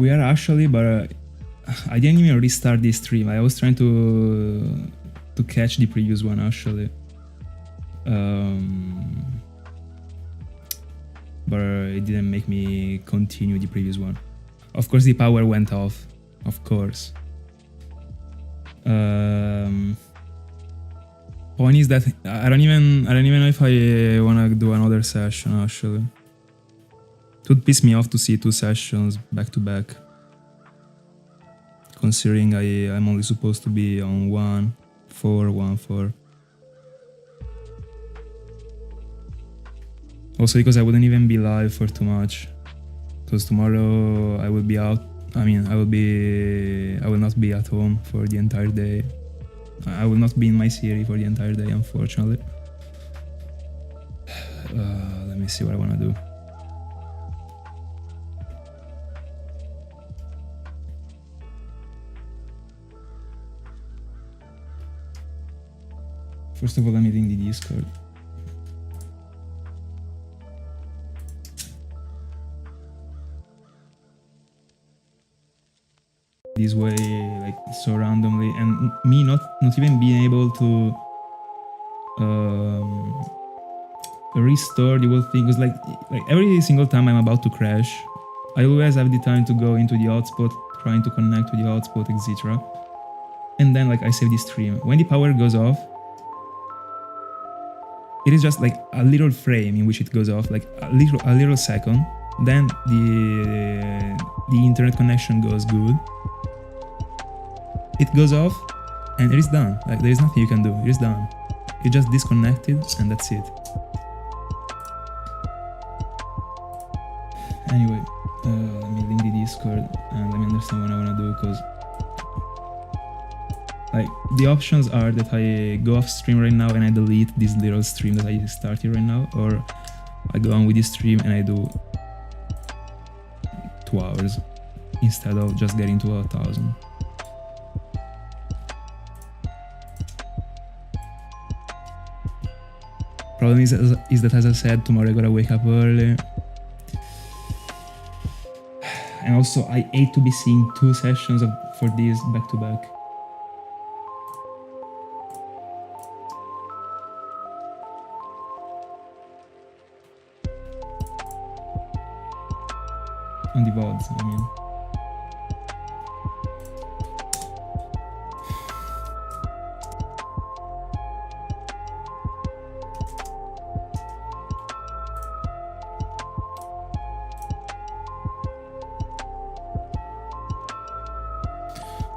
We are actually, but I didn't even restart this stream. I was trying to catch the previous one actually. But it didn't make me continue the previous one. Of course, the power went off. Of course. Point is that I don't even know if I wanna do another session actually. It would piss me off to see 2 sessions back to back. Considering I'm only supposed to be on 1-4. Also because I wouldn't even be live for too much. Because tomorrow I will be out. I mean, I will not be at home for the entire day. I will not be in my series for the entire day, unfortunately. Let me see what I wanna do. First of all, let me link the Discord. This way, like so randomly, and me not even being able to restore the whole thing. Because like every single time I'm about to crash, I always have the time to go into the hotspot, trying to connect to the hotspot, etc. And then like I save the stream. When the power goes off, it is just like a little frame in which it goes off, like a little second. Then the internet connection goes good. It goes off and it is done. Like there is nothing you can do. It is done. You just disconnected and that's it. Anyway, let me link the Discord and let me understand what I wanna do, because like the options are that I go off stream right now and I delete this little stream that I started right now, or I go on with this stream and I do 2 hours instead of just getting to 1,000. Problem is that, as I said, tomorrow I gotta wake up early. And also I hate to be seeing 2 sessions for this back to back. On the VODs, I mean.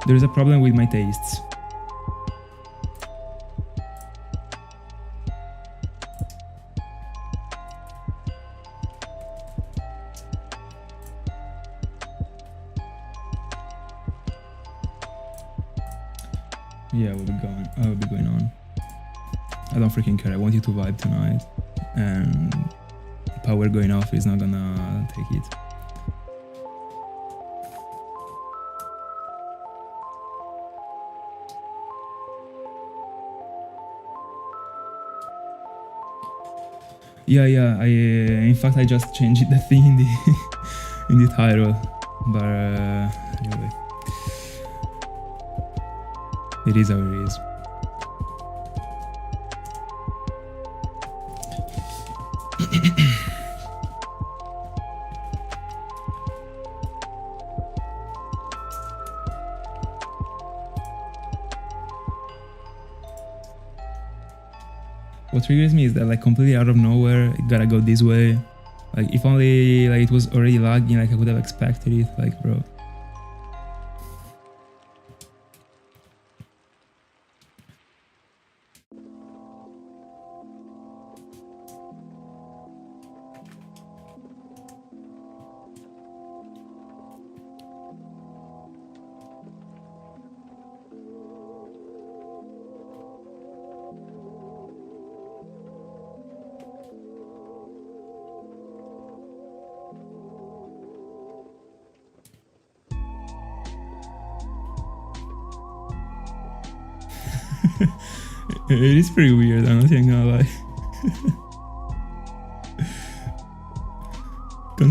There is a problem with my tastes. Yeah, I will be going on. I don't freaking care. I want you to vibe tonight, and power going off is not gonna take it. Yeah. In fact, I just changed the thing in the in the title, but anyway, it is how it is. What triggers me is that like completely out of nowhere, it gotta go this way. Like if only like it was already lagging, like I would have expected it, like bro. It is pretty weird, I'm not even gonna lie.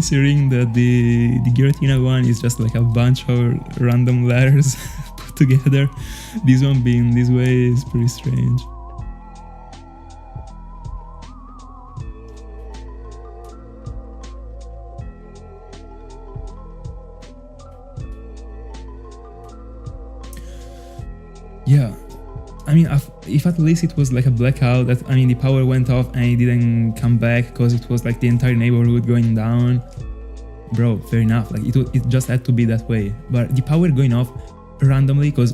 considering that the Giratina one is just like a bunch of random letters put together, this one being this way is pretty strange. Yeah, I mean, if at least it was like a blackout, that I mean the power went off and it didn't come back because it was like the entire neighborhood going down, bro, fair enough, like it just had to be that way. But the power going off randomly, because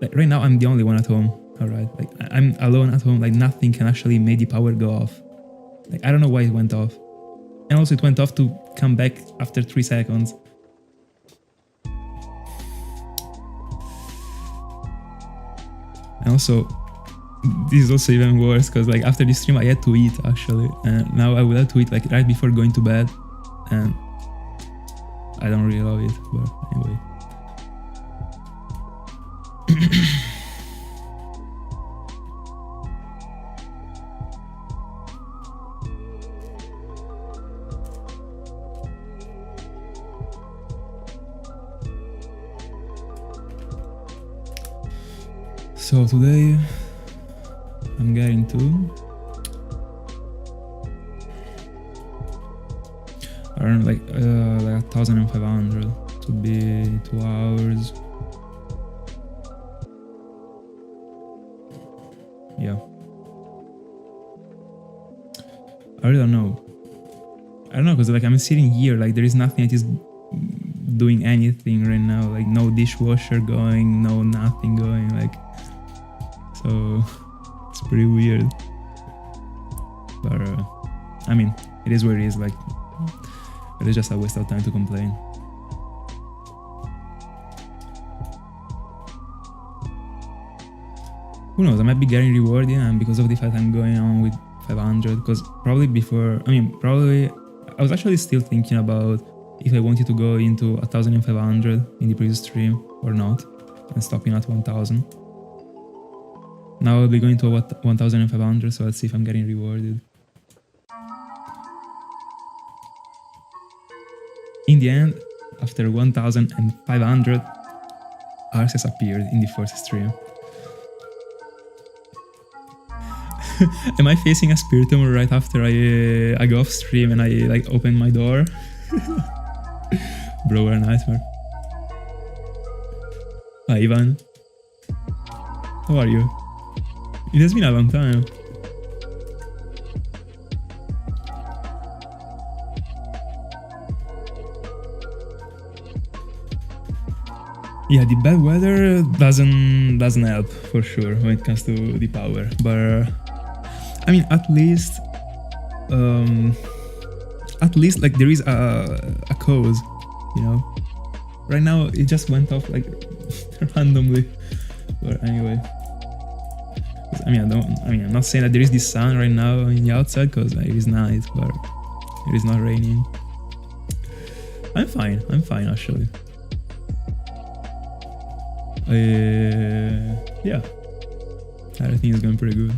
like right now I'm the only one at home, alright, like I'm alone at home, like nothing can actually make the power go off. Like I don't know why it went off, and also it went off to come back after 3 seconds. And also, this is also even worse because like after this stream I had to eat actually, and now I will have to eat like right before going to bed, and I don't really love it, but anyway. So today I'm getting to around like 1,500. Should be 2 hours. Yeah. I really don't know. I don't know, because like I'm sitting here, like there is nothing that is doing anything right now, like no dishwasher going, no nothing going, like, so it's pretty weird. But I mean, it is what it is, like it is just a waste of time to complain. Who knows, I might be getting rewarded, and because of the fact I'm going on with 500, because probably before, probably I was actually still thinking about if I wanted to go into 1,500 in the previous stream or not, and stopping at 1,000. Now I'll be going to 1,500, so let's see if I'm getting rewarded. In the end, after 1,500, RSS appeared in the first stream. Am I facing a Spiritomb right after I go off stream and I like open my door? Bro, what a nightmare. Hi Ivan. How are you? It has been a long time. Yeah, the bad weather doesn't help for sure when it comes to the power, but I mean at least like there is a cause, you know. Right now it just went off like randomly, but anyway. I'm not saying that there is the sun right now in the outside, because it is night, but it is not raining. I'm fine actually. Yeah, everything is going pretty good.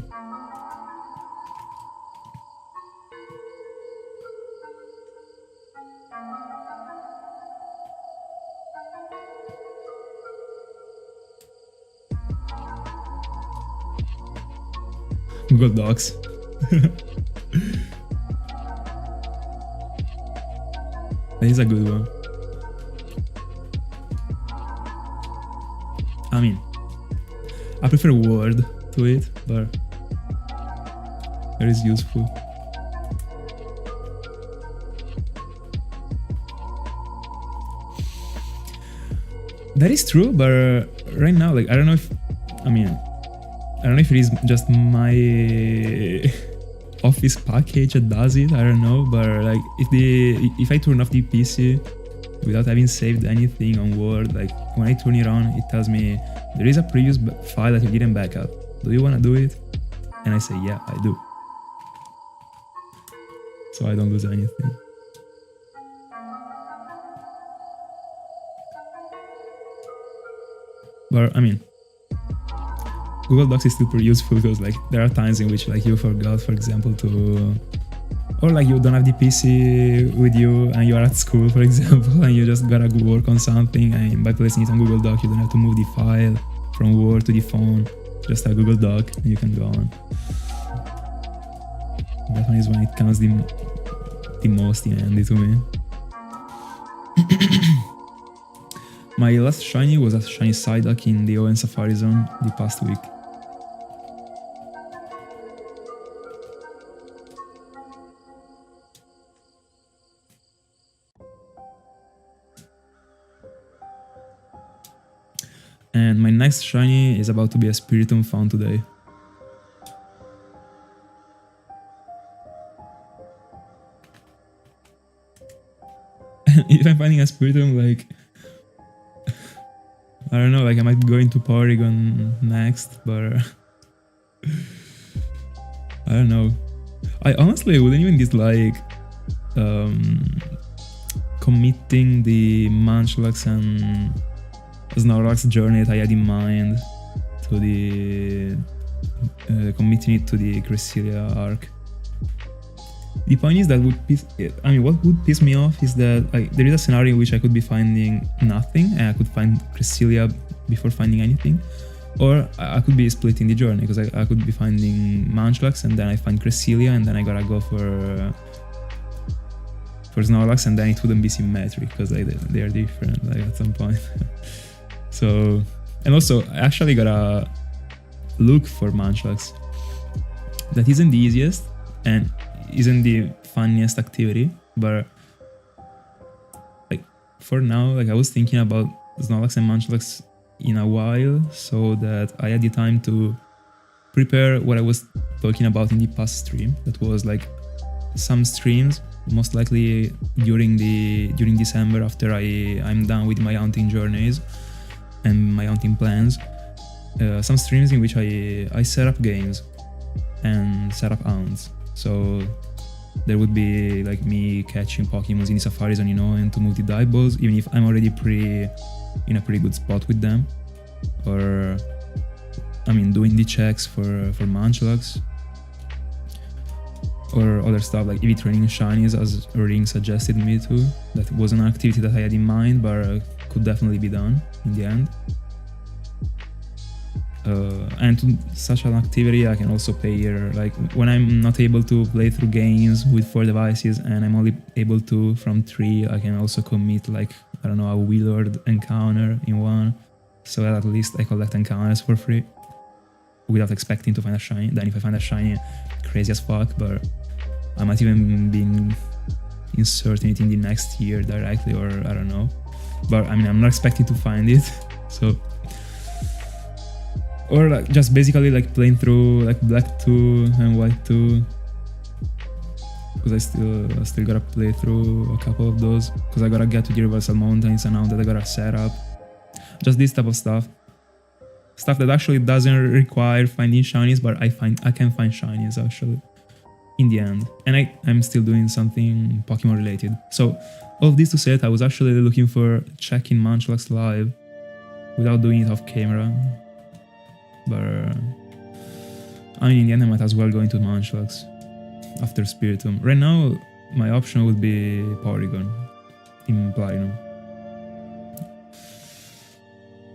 Google Docs. That is a good one. I mean, I prefer Word to it, but it is useful. That is true, but right now, like, I don't know if it is just my Office package that does it, I don't know, but like if I turn off the PC without having saved anything on Word, like when I turn it on, it tells me there is a previous file that you didn't back up. Do you want to do it? And I say, yeah, I do. So I don't lose anything. But I mean, Google Docs is super useful because like there are times in which like you forgot, for example, to Or like you don't have the PC with you and you are at school, for example, and you just gotta work on something, and by placing it on Google Doc, you don't have to move the file from Word to the phone, just a Google Doc, and you can go on. That one is when it comes the most in handy to me. My last shiny was a shiny Psyduck in the ON Safari Zone the past week. And my next shiny is about to be a Spiritomb found today. If I'm finding a Spiritomb, like, I don't know, like I might go into Porygon next, but I don't know. I honestly wouldn't even dislike committing the Munchlax and Snorlax journey that I had in mind to the committing it to the Cresselia arc. The point is that what would piss me off is that there is a scenario in which I could be finding nothing and I could find Cresselia before finding anything, or I could be splitting the journey because I could be finding Munchlax and then I find Cresselia and then I gotta go for Snorlax, and then it wouldn't be symmetric because they are different like at some point. So, and also I actually gotta look for Munchlax. That isn't the easiest and isn't the funniest activity, but like for now, like I was thinking about Snorlax and Munchlax in a while so that I had the time to prepare what I was talking about in the past stream. That was like some streams, most likely during December after I'm done with my hunting journeys and my hunting plans. Some streams in which I set up games and set up hunts. So there would be like me catching Pokemon in the Safari Zone, and to move the dive balls, even if I'm already in a pretty good spot with them. Or, doing the checks for Munchlax. Or other stuff like EV training shinies, as Ring suggested me to. That wasn't an activity that I had in mind, but could definitely be done in the end. And to such an activity I can also pair, like when I'm not able to play through games with 4 devices and I'm only able to from 3, I can also commit like, I don't know, a Willard encounter in one, so that at least I collect encounters for free without expecting to find a shiny. Then if I find a shiny, crazy as fuck, but I might even be inserting it in the next year directly, or I don't know. But I'm not expecting to find it, so. Or like just basically like playing through like Black 2 and White 2, because I still gotta play through a couple of those, because I gotta get to the Universal Mountains and now that I gotta set up. Just this type of stuff that actually doesn't require finding shinies, but I can find shinies actually in the end, and I'm still doing something Pokemon related. So all of this to say that I was actually looking for checking Munchlax live without doing it off camera. But in the end I might as well go into Munchlax after Spiritomb. Right now my option would be Porygon in Platinum.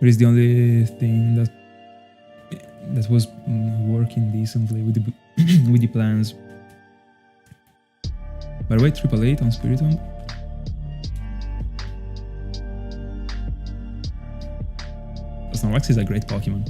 It is the only thing that was working decently with the plans. By the way, 888 on Spiritomb. Snorlax is a great Pokemon.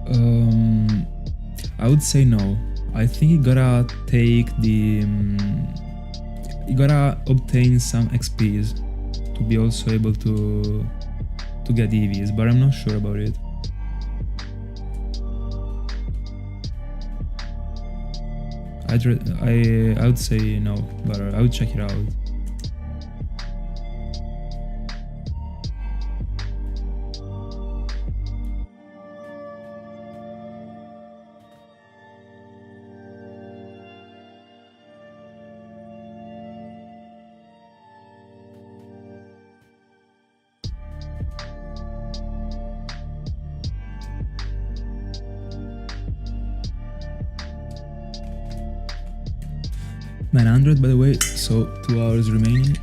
I would say no. I think you gotta take the you gotta obtain some XPs to be also able to get EVs, but I'm not sure about it. I would say no, but I would check it out. $900 by the way, so 2 hours remaining.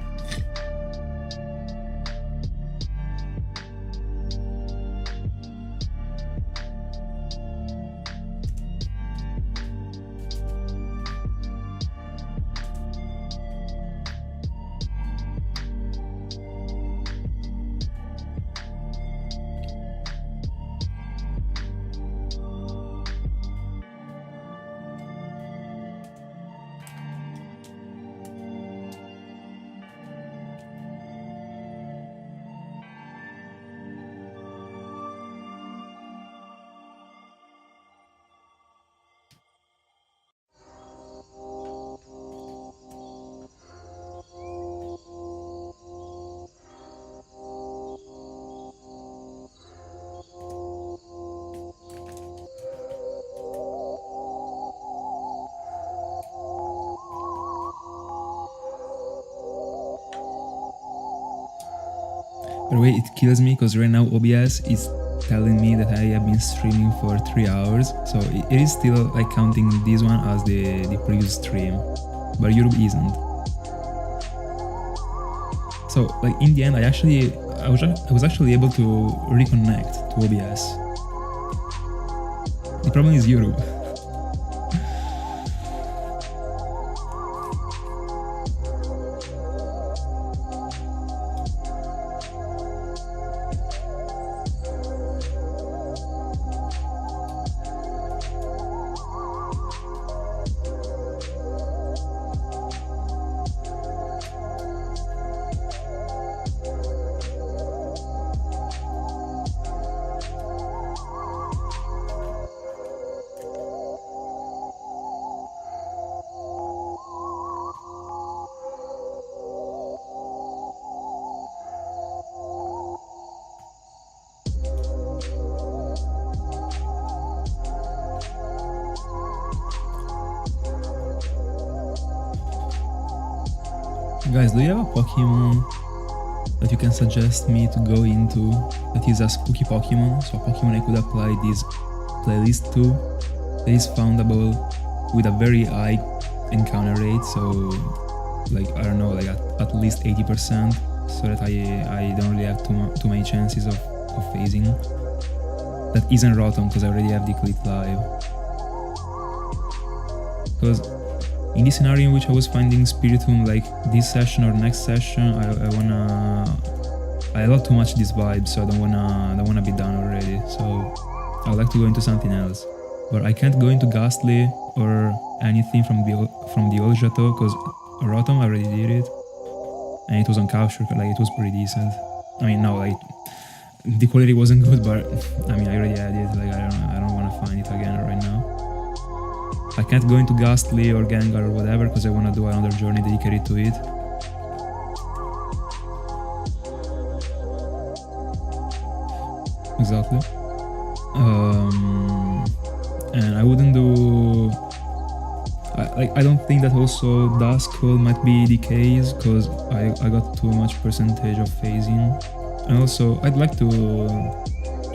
By the way, it kills me because right now OBS is telling me that I have been streaming for 3 hours, so it is still like counting this one as the previous stream, but YouTube isn't. So like in the end, I was actually able to reconnect to OBS. The problem is YouTube. Guys, do you have a Pokemon that you can suggest me to go into that is a spooky Pokemon? So a Pokemon I could apply this playlist to that is foundable with a very high encounter rate, so like I don't know, like at least 80%, so that I don't really have too many chances of phasing. That isn't Rotom because I already have the Clit Live. Because in this scenario in which I was finding Spiritomb like this session or next session, I love too much this vibe, so I don't wanna be done already. So I would like to go into something else, but I can't go into Ghastly or anything from the old Chateau because Rotom I already did it, and it was on capture, like it was pretty decent. I mean, no, like the quality wasn't good, but I mean I already had it. Like I don't want to find it again right now. I can't go into Ghastly or Gengar or whatever because I want to do another journey dedicated to it. Exactly. And I wouldn't do... I don't think that also Duskull might be the case because I got too much percentage of phasing. And also I'd like to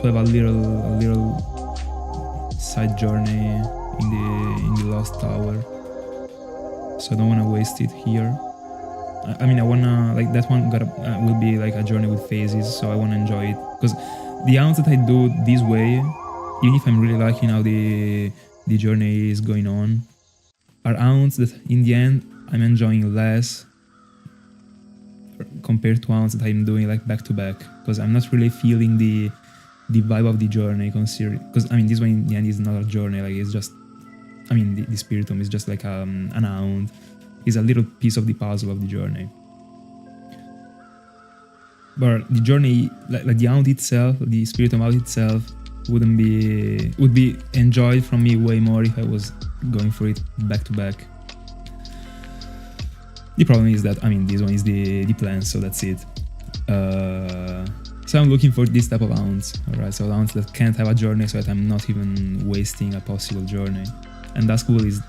have a little side journey in the last tower, so I don't want to waste it here. I mean I wanna, like, that one will be like a journey with phases, so I want to enjoy it, because the rounds that I do this way, even if I'm really liking how the journey is going on, are rounds that in the end I'm enjoying less compared to rounds that I'm doing like back to back, because I'm not really feeling the the vibe of the journey, considering, because I mean this one in the end is not a journey, like it's just, I mean the Spiritomb is just like an hound. It's a little piece of the puzzle of the journey. But the journey, like the hound itself, the Spiritomb hound itself, would be enjoyed from me way more if I was going for it back to back. The problem is that, I mean, this one is the plan, so that's it. So I'm looking for this type of hounds, alright, so hounds that can't have a journey, so that I'm not even wasting a possible journey. And Duskull is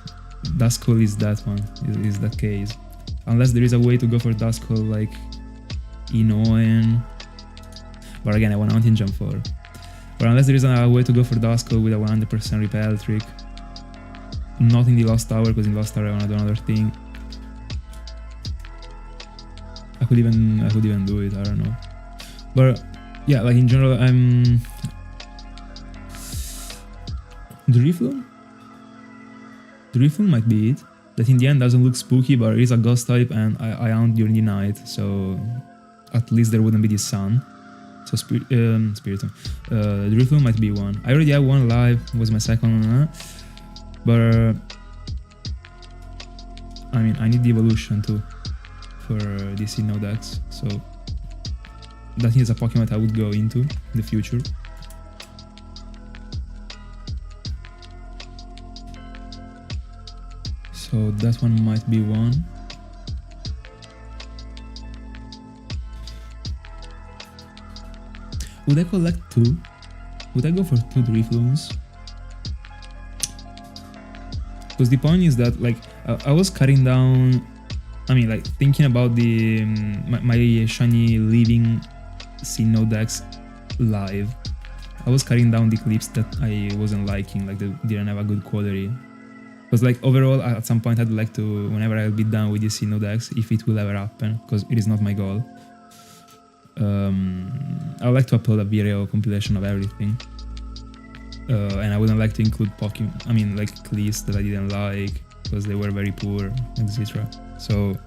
that one, is that case. Unless there is a way to go for Duskull like Inouen, but again I want Hunting Jump 4. But unless there is a way to go for Duskull with a 100% repel trick, not in the Lost Tower, because in Lost Tower I wanna do another thing. I could even do it, I don't know. But yeah, like in general, I'm Drifloon might be it. That in the end doesn't look spooky, but it is a ghost type, and I hunt during the night, so at least there wouldn't be the sun. So Spiritomb, Drifloon might be one. I already have one live, was my second one, but I mean I need the evolution too for this Dex, so that is a Pokemon that I would go into in the future. So that one might be one. Would I collect 2? Would I go for 2 Drifloons? Because the point is that, like, I was cutting down, I mean, like, thinking about the my shiny leaving Dex live. I was cutting down the clips that I wasn't liking, like they didn't have a good quality. Because like overall, at some point I'd like to, whenever I'll be done with this Dex, if it will ever happen, because it is not my goal, I would like to upload a video compilation of everything. And I wouldn't like to include Pokemon, I mean like clips that I didn't like, because they were very poor, etc. So,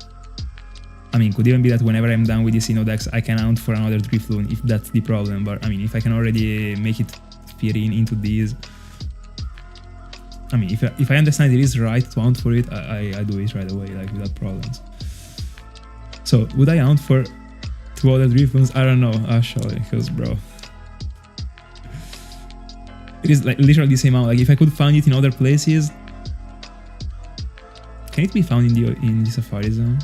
I mean, could even be that whenever I'm done with this Dex, I can hunt for another Drifloon, if that's the problem. But I mean, if I can already make it fit into these, I mean, if I understand it is right to hunt for it, I do it right away, like without problems. So, would I hunt for 2 other Drifloons? I don't know, actually, because bro, it is like literally the same amount. Like if I could find it in other places, can it be found in the Safari Zone?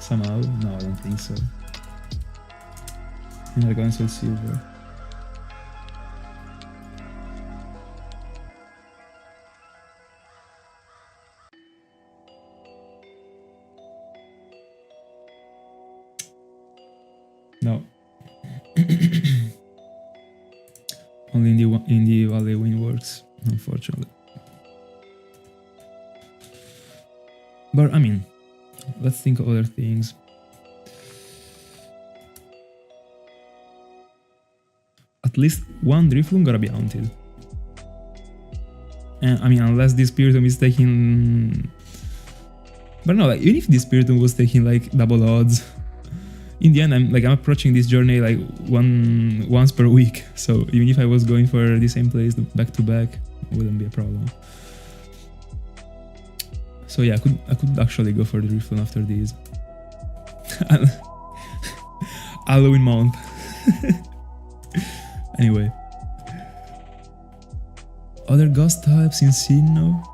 Somehow? No, I don't think so. In Arkansas Silver. No. Only in the Valley Windworks, unfortunately. But I mean, let's think of other things. At least one Drifloon gotta be haunted. And I mean, unless this Spiritomb is taking... But no, like, even if this Spiritomb was taking like double odds, in the end I'm approaching this journey like once per week. So even if I was going for the same place back to back, it wouldn't be a problem. So yeah, I could actually go for the Drifloon after these. Halloween month. Anyway. Other ghost types in Sinnoh?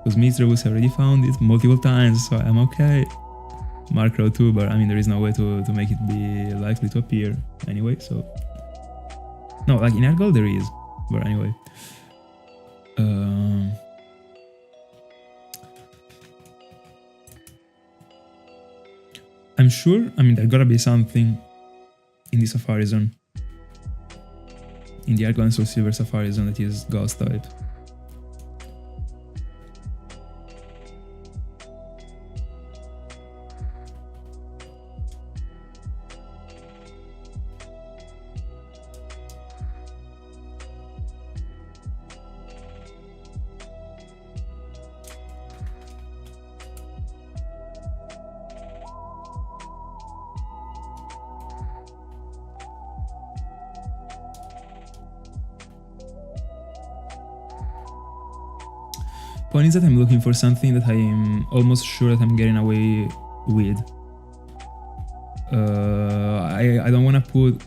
Because Mistral already found it multiple times, so I'm okay. Markrow too, but I mean there is no way to make it be likely to appear anyway, so... No, like in Ergol there is, but anyway. I'm sure, I mean, there gotta be something in the Safari Zone. In the Argol and Soul Silver Safari Zone that is Ghost type. Point is that I'm looking for something that I'm almost sure that I'm getting away with. I don't want to put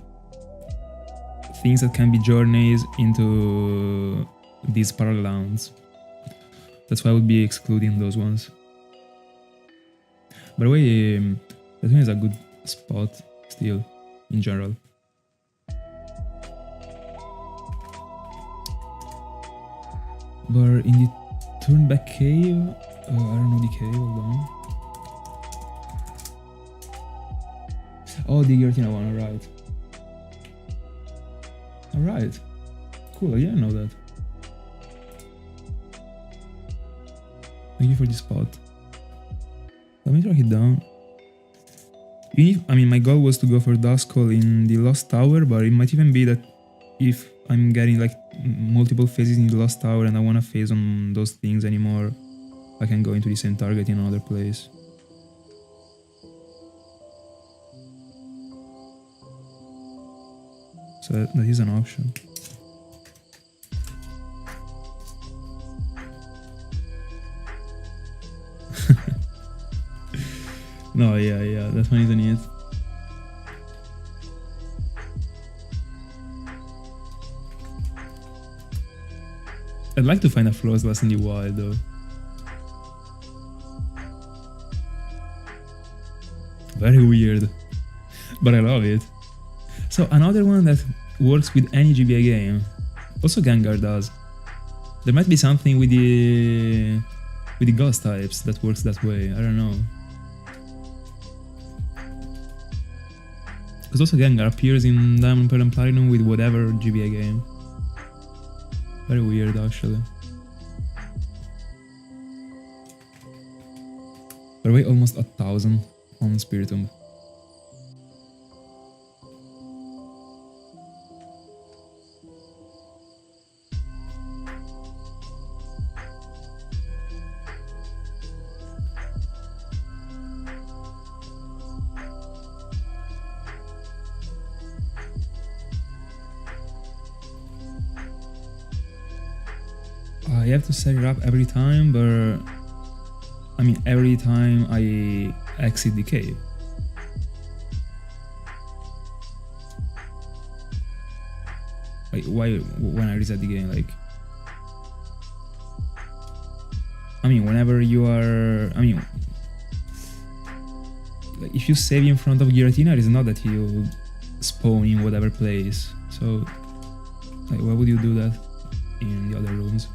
things that can be journeys into these parallel rounds. That's why I would be excluding those ones. By the way, that one is a good spot still, in general. But in the turn-back cave, I don't know the cave, hold on. Oh, the Giratina one, alright. Alright. Cool, I didn't know that. Thank you for the spot. Let me track it down. I mean, my goal was to go for Duskull in the Lost Tower, but it might even be that if I'm getting like multiple phases in the Lost Tower and I want to phase on those things anymore, I can go into the same target in another place. So that is an option. No, yeah, that one isn't it. I'd like to find a Flawless in the wild though. Very weird, but I love it. So another one that works with any GBA game, also Gengar does. There might be something with the ghost types that works that way, I don't know. Because also Gengar appears in Diamond, Pearl and Platinum with whatever GBA game. Very weird actually. By the way, almost 1,000 on Spiritomb. I have to set it up every time, but I mean every time I exit the cave. Like why when I reset the game, like I mean whenever you are, I mean like if you save in front of Giratina, it's not that you spawn in whatever place. So like why would you do that in the other rooms?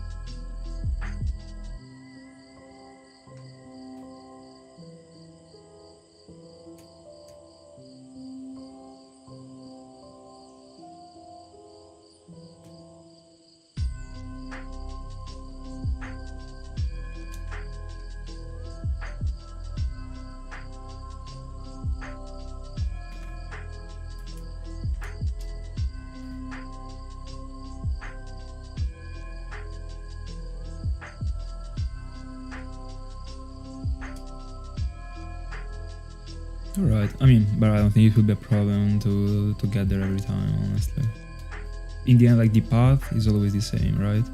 Alright, I mean, but I don't think it would be a problem to get there every time, honestly. In the end, like, the path is always the same, right?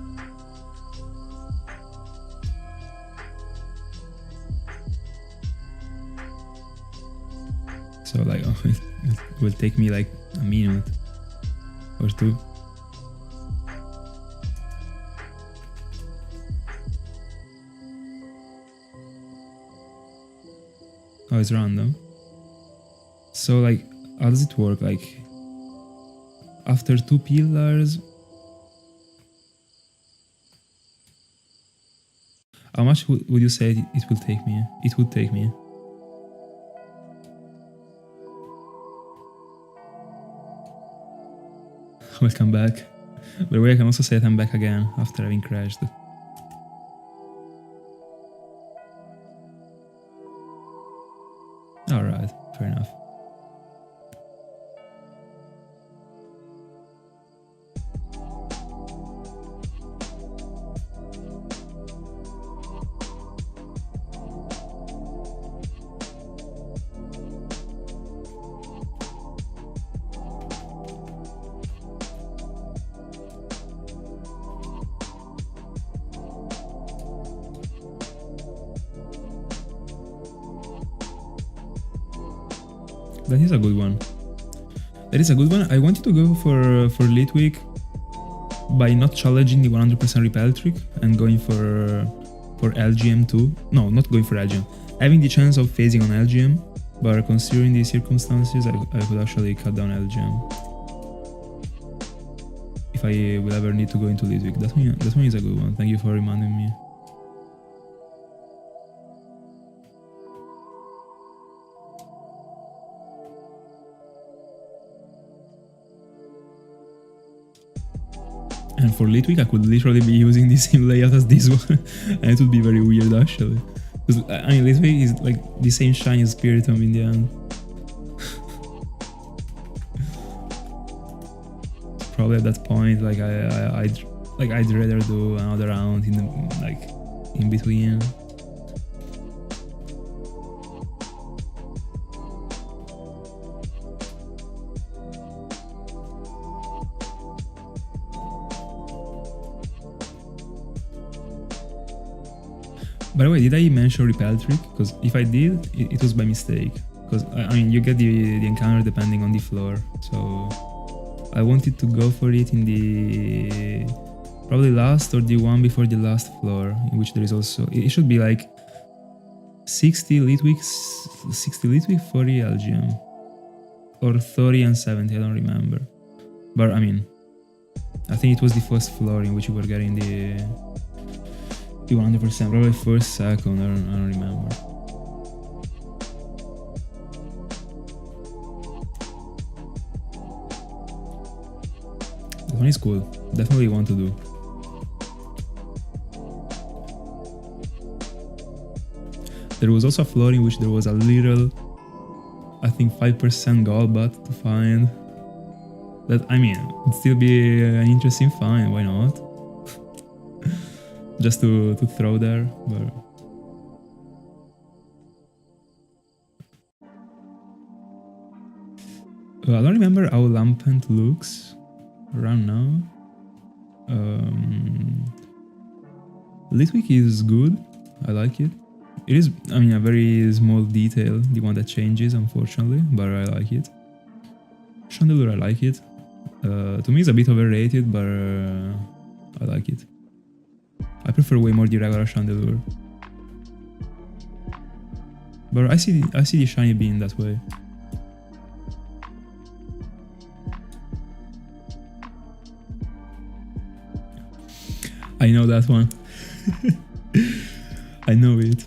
So, like, it will take me, like, a minute or two. Oh, it's random. So, like, how does it work? Like, after 2 pillars, how much would you say it will take me? It would take me. Welcome back. By the way, I can also say that I'm back again after having crashed. Alright, fair enough. That is a good one. That is a good one. I wanted to go for Litwick by not challenging the 100% repel trick and going for LGM too. No, not going for LGM. Having the chance of phasing on LGM, but considering the circumstances, I could actually cut down LGM. If I will ever need to go into Litwick. That one is a good one. Thank you for reminding me. And for Litwick, I could literally be using the same layout as this one, and it would be very weird actually. Because I mean, Litwick is like the same shiny as Spiritomb in the end. Probably at that point, like I'd rather do another round in the, like in between. By the way, did I mention repel trick? Because if I did, it was by mistake. Because I mean, you get the encounter depending on the floor. So I wanted to go for it in the probably last or the one before the last floor, in which there is also, it should be like 60 Litwick, 40 LGM, or 30 and 70. I don't remember. But I mean, I think it was the first floor in which we were getting the 100%, probably first, second, I don't remember. That one is cool, definitely want to do. There was also a floor in which there was a little, I think 5% Golbat to find. That, I mean, would still be an interesting find, why not? Just to throw there, but I don't remember how Lampent looks around now. Litwick is good, I like it. It is, I mean, a very small detail, the one that changes, unfortunately, but I like it. Chandelure, I like it. To me, it's a bit overrated, but I like it. I prefer way more the regular Chandelure. But I see the shiny being that way. I know that one. I know it.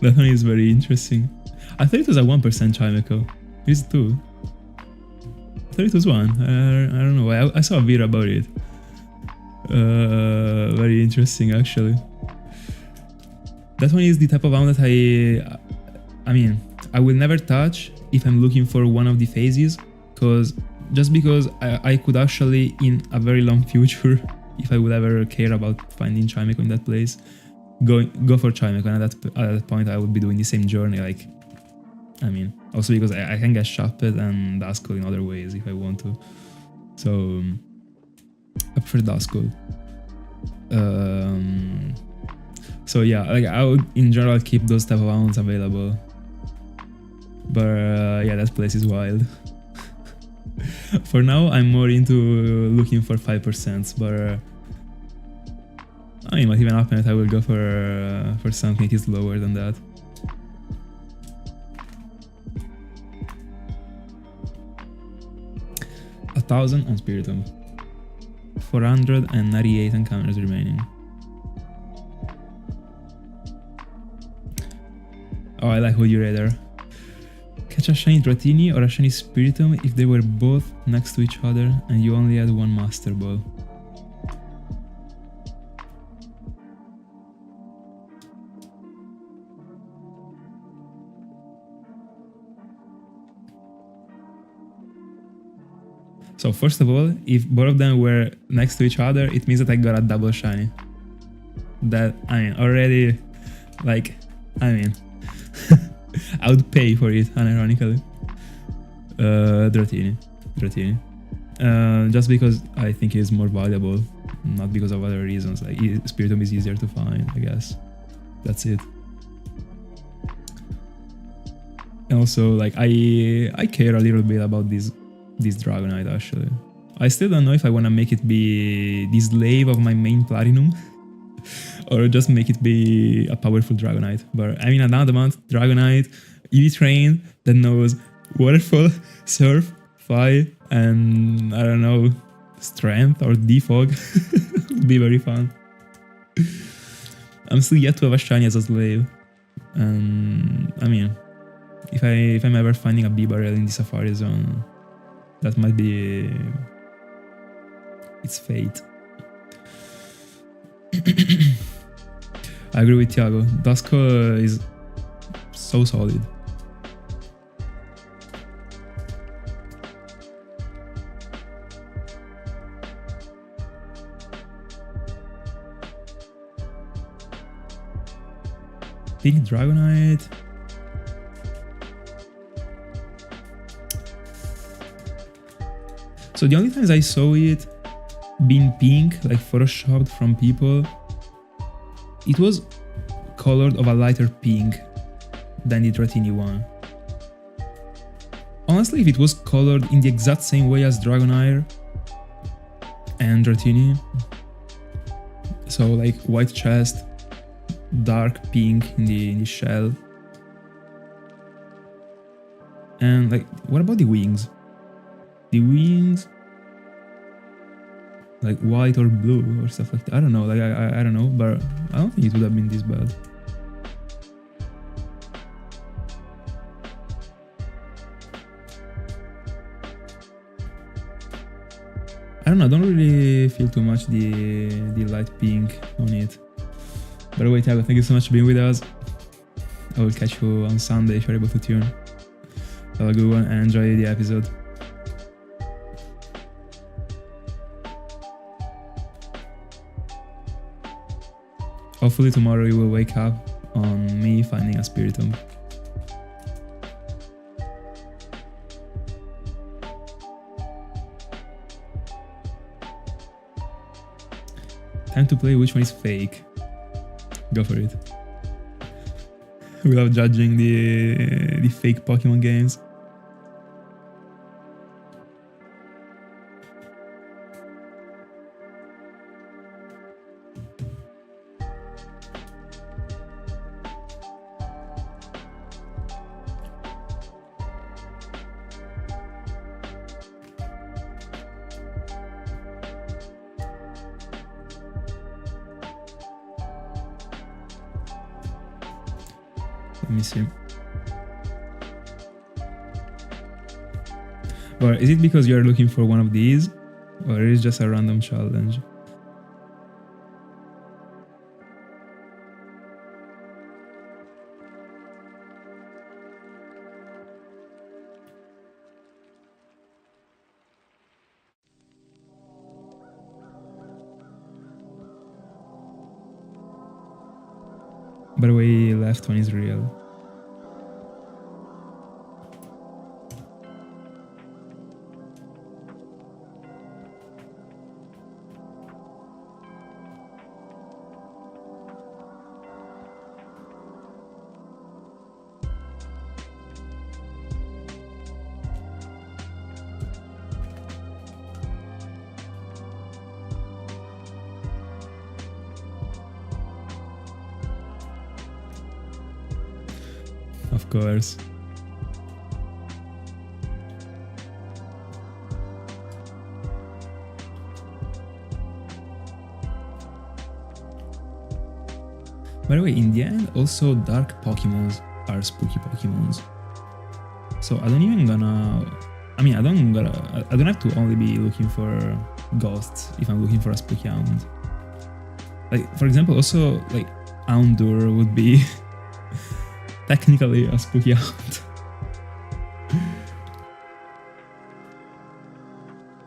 That one is very interesting. I thought it was a 1% Chimeco. It's 2. I thought it was 1. I don't know. I saw a video about it. Very interesting actually. That one is the type of round that I mean, I will never touch if I'm looking for one of the phases, because I could actually, in a very long future, if I would ever care about finding Chimeco in that place, go for Chimeco, and at that point I would be doing the same journey. Like, I mean, also because I can get Shopped and Duskull in other ways if I want to. So I prefer Duskull. So yeah, like I would in general keep those type of rounds available. But yeah, that place is wild. For now, I'm more into looking for 5%, but I mean, what even happen if I will go for something that is lower than that. A 1,000 on Spiritomb. 498 encounters remaining. Oh, I like Would You Rather. Catch a shiny Dratini or a shiny Spiritomb if they were both next to each other and you only had one Master Ball. So first of all, if both of them were next to each other, it means that I got a double shiny. That, I mean, already, like, I mean, I would pay for it, unironically. Dratini. Just because I think it's more valuable, not because of other reasons. Like, Spiritomb is easier to find, I guess. That's it. And also, like, I care a little bit about this Dragonite, actually. I still don't know if I want to make it be the slave of my main Platinum or just make it be a powerful Dragonite. But I mean, another month, Dragonite, EV train that knows Waterfall, Surf, Fly, and I don't know, Strength or Defog would be very fun. I'm still yet to have a shiny as a slave. And I mean, if I'm ever finding a Bibarel in the Safari Zone, that might be its fate. I agree with Thiago. Dusko is so solid. Pink Dragonite. So the only times I saw it being pink, like photoshopped from people, it was colored of a lighter pink than the Dratini one. Honestly, if it was colored in the exact same way as Dragonair and Dratini, so like white chest, dark pink in the shell, and like, what about the wings? The wings, like white or blue or stuff like that. I don't know, like I don't know, but I don't think it would have been this bad. I don't know, I don't really feel too much the light pink on it. By the way, Thiago, thank you so much for being with us. I will catch you on Sunday if you're able to tune. Have a good one and enjoy the episode. Hopefully tomorrow you will wake up on me finding a Spiritomb. Time to play which one is fake. Go for it. Without judging the fake Pokemon games. Let me see. Or is it because you're looking for one of these? Or is it just a random challenge? By the way, left one is real. Of course. By the way, in the end, also dark Pokemons are spooky Pokemons. So I don't even gonna... I mean, I don't have to only be looking for ghosts if I'm looking for a spooky hound. Like, for example, also, like, Houndour would be technically a spooky hound.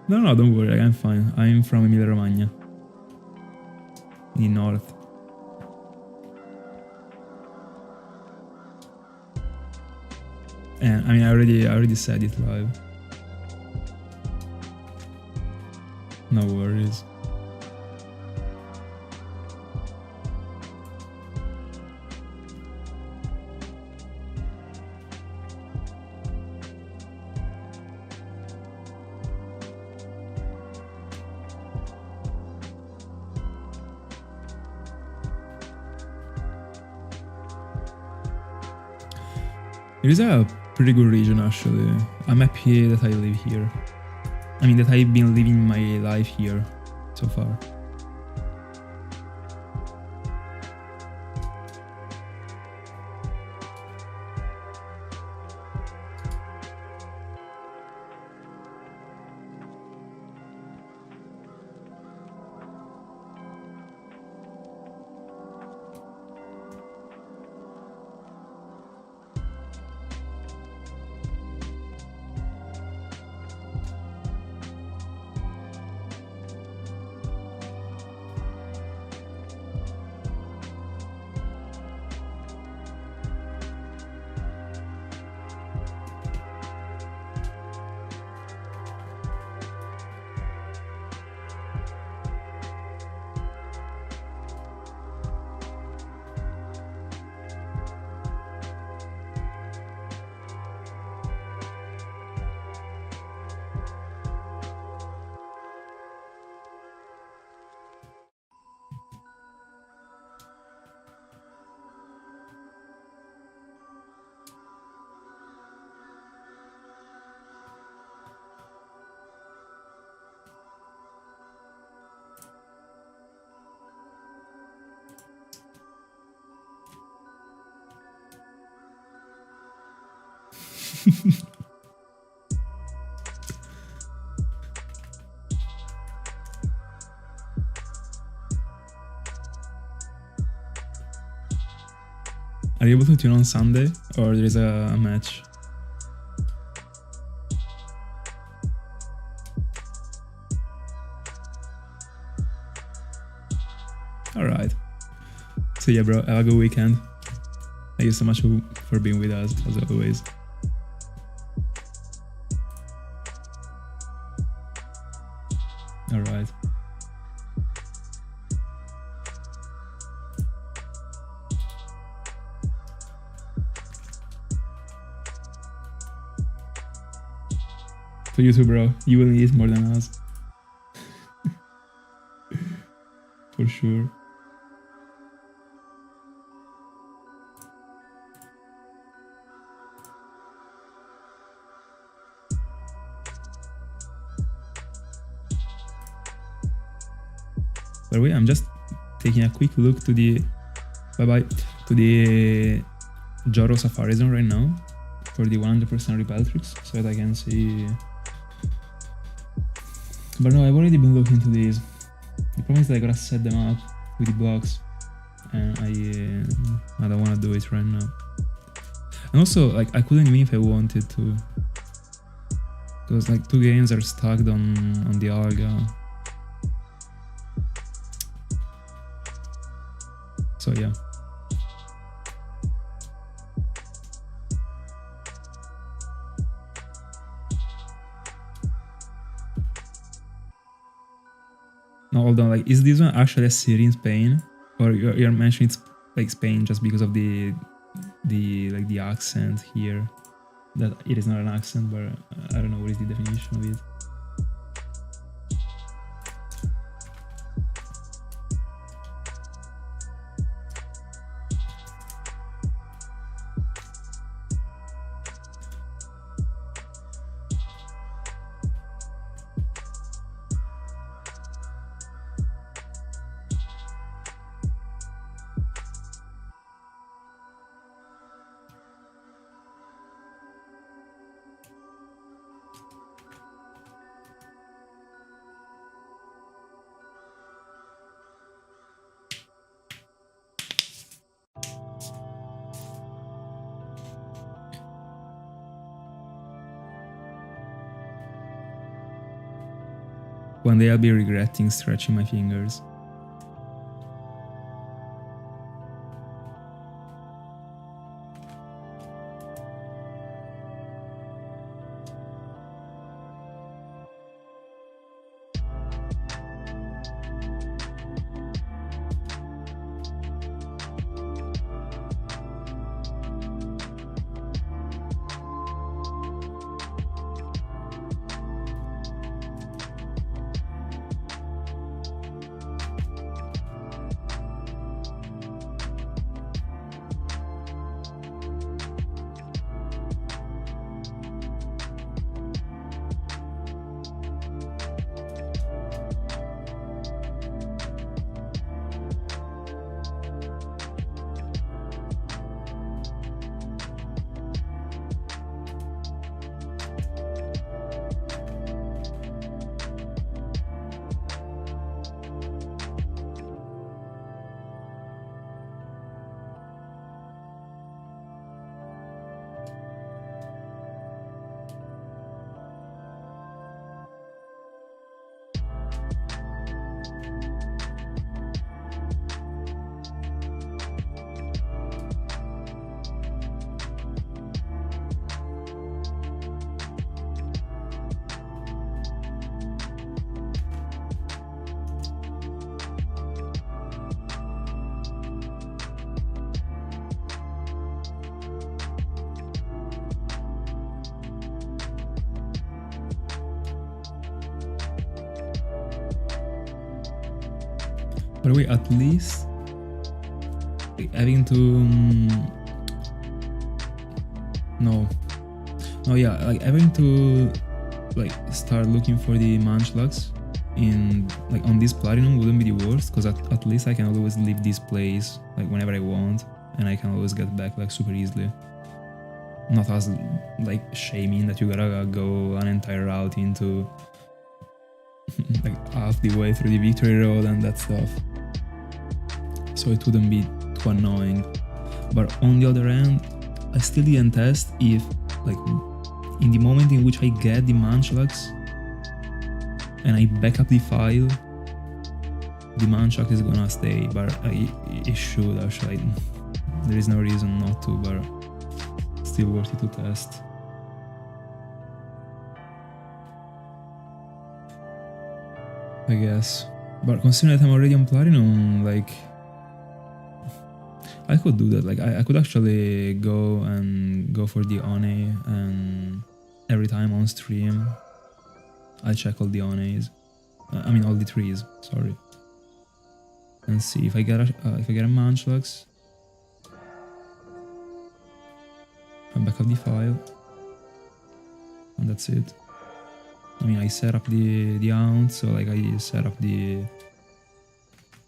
No, don't worry, I'm fine. I'm from Emilia Romagna. In the north. And I mean, I already said it live. No worries. It is a pretty good region actually. I'm happy that I live here. I mean that I've been living my life here so far. Are you able to tune on Sunday or there is a match? Alright. So yeah bro, have a good weekend. Thank you so much for being with us as always. Alright. For you too, bro. You will need it more than us. For sure. By the way, I'm just taking a quick look to the to the Joro Safari Zone right now for the 100% repel tricks so that I can see. But no, I've already been looking into these. The problem is that I gotta set them up with the blocks and I don't wanna do it right now. And also, like, I couldn't win if I wanted to. Because like 2 games are stuck on the Alga. So yeah. No, hold on, like, is this one actually a city in Spain? Or you're mentioning it's like Spain just because of the accent here? That it is not an accent, but I don't know what is the definition of it. One day I'll be regretting stretching my fingers. By the way, at least like, having to yeah, like having to like start looking for the Munchlax in like on this Platinum wouldn't be the worst, because at least I can always leave this place like whenever I want, and I can always get back like super easily. Not as like shaming that you gotta go an entire route into like half the way through the Victory Road and that stuff. So it wouldn't be too annoying. But on the other hand, I still didn't test if like in the moment in which I get the Munchlax and I back up the file, the Munchlax is gonna stay, but it should actually. There is no reason not to, but still worth it to test. I guess. But considering that I'm already on Platinum, like I could do that. Like I could actually go for the One, and every time on stream I check all the Ones. I mean all the trees, sorry. And see if I get a Munchlax. I back up the file. And that's it. I mean, I set up the Hound, so like I set up the,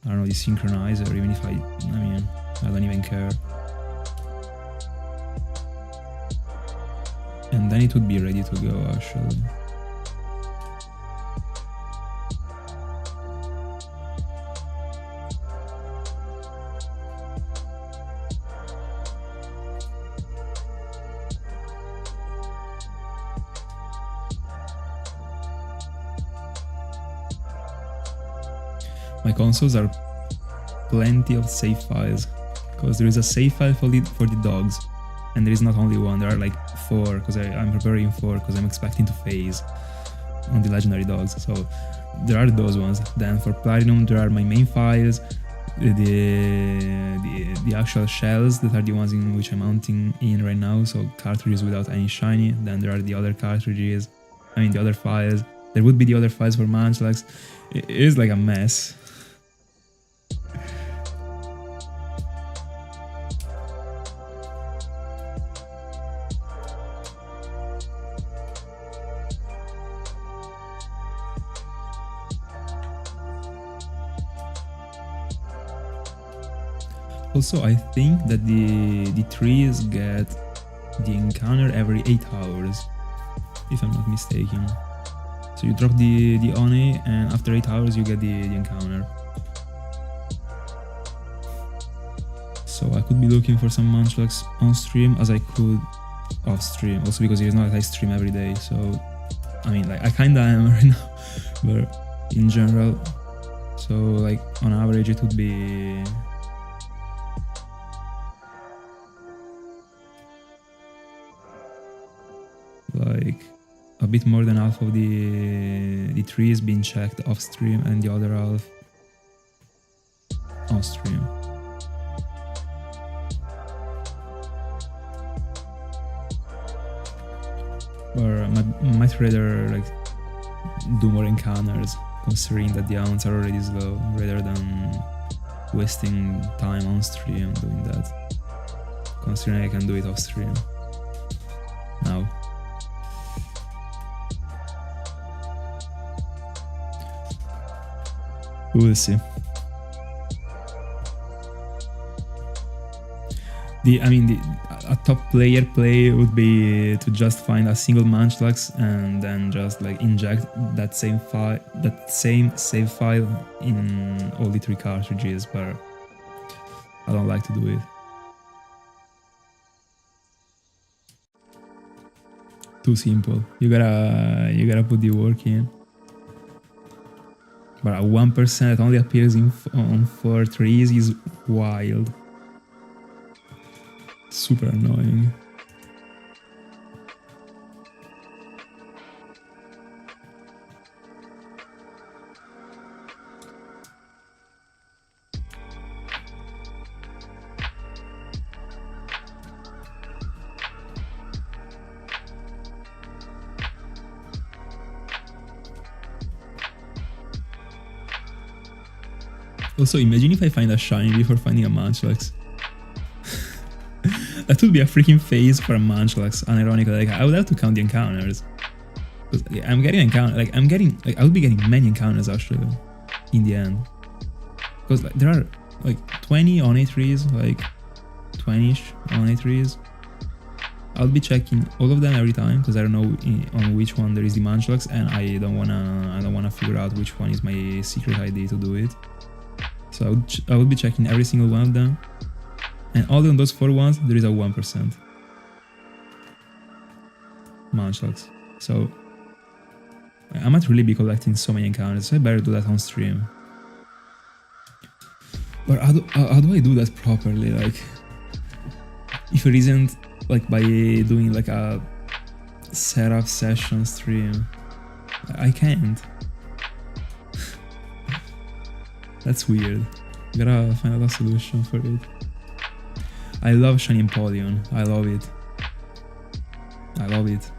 I don't know, the synchronizer, even if I mean, I don't even care. And then it would be ready to go, actually. My consoles are plenty of save files, because there is a save file for the dogs, and there is not only one, there are like 4, because I'm preparing 4, because I'm expecting to phase on the legendary dogs, so there are those ones. Then for Platinum there are my main files, the actual shells that are the ones in which I'm mounting in right now, so cartridges without any shiny. Then there are the other cartridges, I mean the other files. There would be the other files for Munchlax. It is like a mess. Also, I think that the trees get the encounter every 8 hours, if I'm not mistaken. So you drop the One, and after 8 hours you get the encounter. So I could be looking for some Munchlax on stream as I could off stream. Also because it's not that I stream every day, so I mean like I kinda am right now, but in general, so like on average it would be like a bit more than half of the trees being checked off stream, and the other half on stream. Or I might rather like do more encounters, considering that the hounds are already slow, rather than wasting time on stream doing that, considering I can do it off stream now. We'll see. A top player play would be to just find a single Munchlax and then just like inject that same save file in all the 3 cartridges, but I don't like to do it. Too simple. You gotta put the work in. But a 1% that only appears on 4 trees is wild. Super annoying. Also, imagine if I find a shiny before finding a Munchlax. That would be a freaking phase for a Munchlax, unironically. Like, I would have to count the encounters. I'm getting encounter, like I would be getting many encounters actually in the end. Because like, there are like 20 on A3s, like 20ish on A3s. I'll be checking all of them every time because I don't know on which one there is the Munchlax, and I don't wanna figure out which one is my secret ID to do it. So I would be checking every single one of them, and all on those 4 ones there is a 1% Munchlax. So I might really be collecting so many encounters, so I better do that on stream. But how do I do that properly? Like, if it isn't like by doing like a setup session stream, I can't. That's weird. Gotta find out a solution for it. I love shinypokemon. I love it. I love it.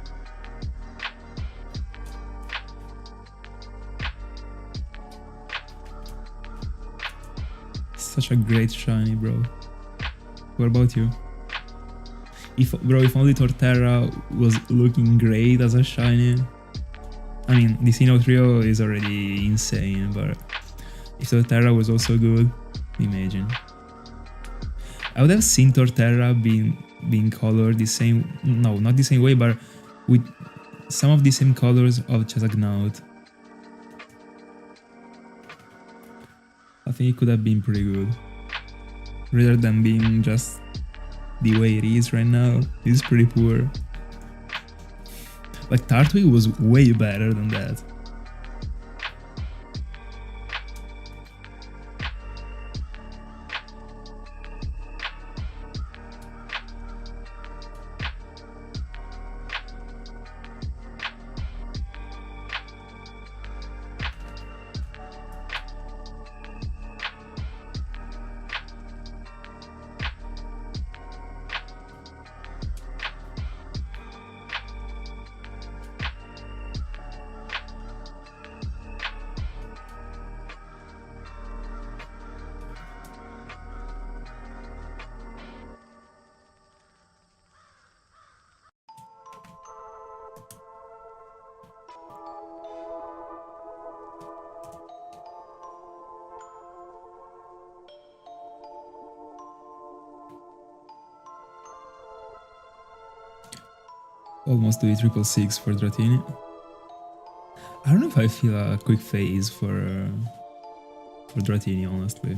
Such a great shiny, bro. What about you? If only Torterra was looking great as a shiny. I mean, the Sinnoh trio is already insane, but if Torterra was also good, imagine. I would have seen Torterra being colored the same, no, not the same way, but with some of the same colors of Chesagnaut. I think it could have been pretty good. Rather than being just the way it is right now, it's pretty poor. Like, Tartwig was way better than that. Almost do it 666 for Dratini. I don't know if I feel a quick phase for Dratini, honestly.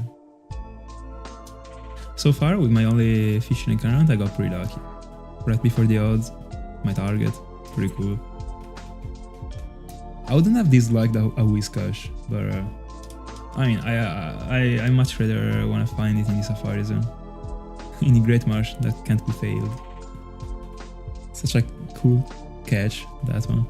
So far, with my only fishing encounter, I got pretty lucky. Right before the odds, my target, pretty cool. I wouldn't have disliked a Whiscash, but I mean, I much rather want to find it in the Safari Zone. In the Great Marsh, that can't be failed. Such a cool catch, that one.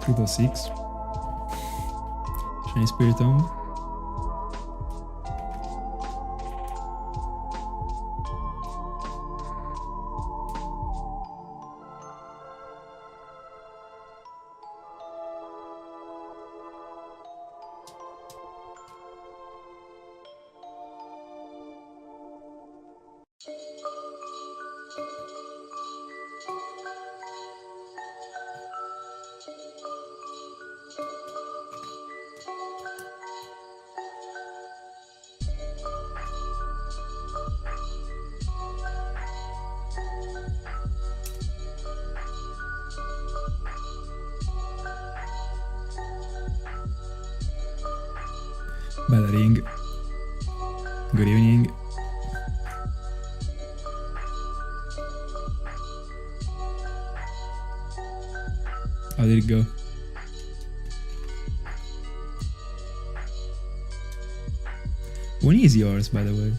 666. Shiny Spiritomb. Bellering. Good evening. How did it go? When is yours, by the way?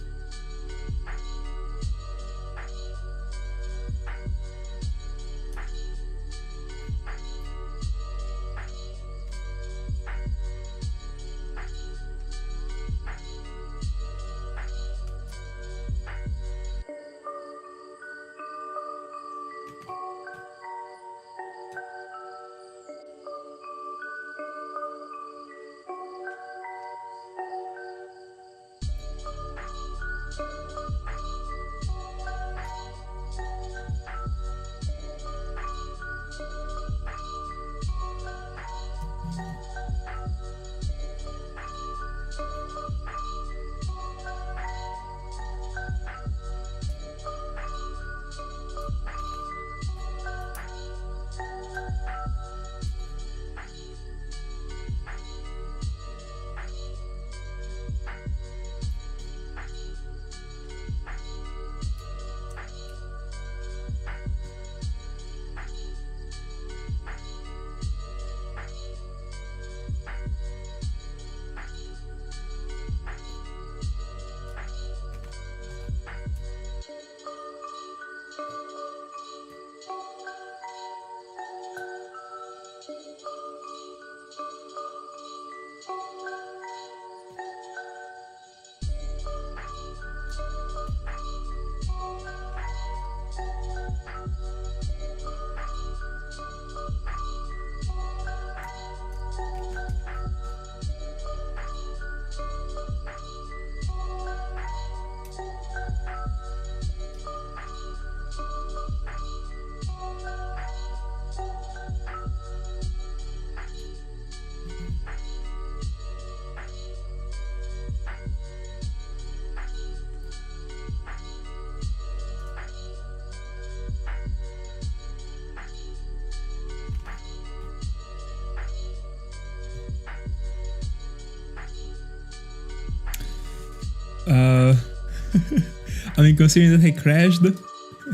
I mean, considering that I crashed, it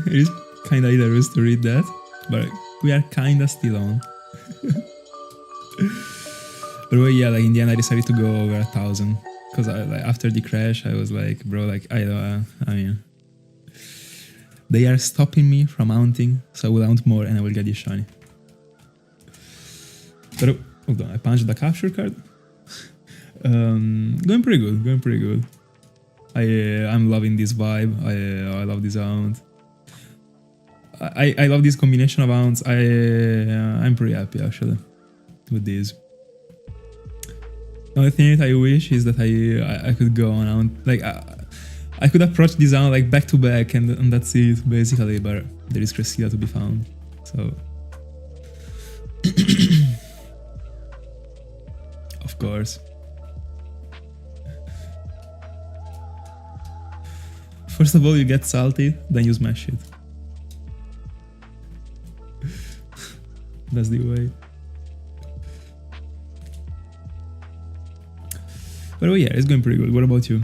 is kinda hilarious to read that, but we are kinda still on. But well, yeah, like in the end I decided to go over 1,000, because after the crash I was like, bro, like I mean, they are stopping me from mounting, so I will mount more and I will get this shiny. But hold on, I punched the capture card. Going pretty good. I'm loving this vibe. I love this sound. I love this combination of sounds. I'm pretty happy actually with this. The only thing that I wish is that I could go on like I could approach this sound like back to back and that's it basically. But there is Cressida to be found, so of course. First of all, you get salty, then you smash it. That's the way. But oh yeah, it's going pretty good. What about you?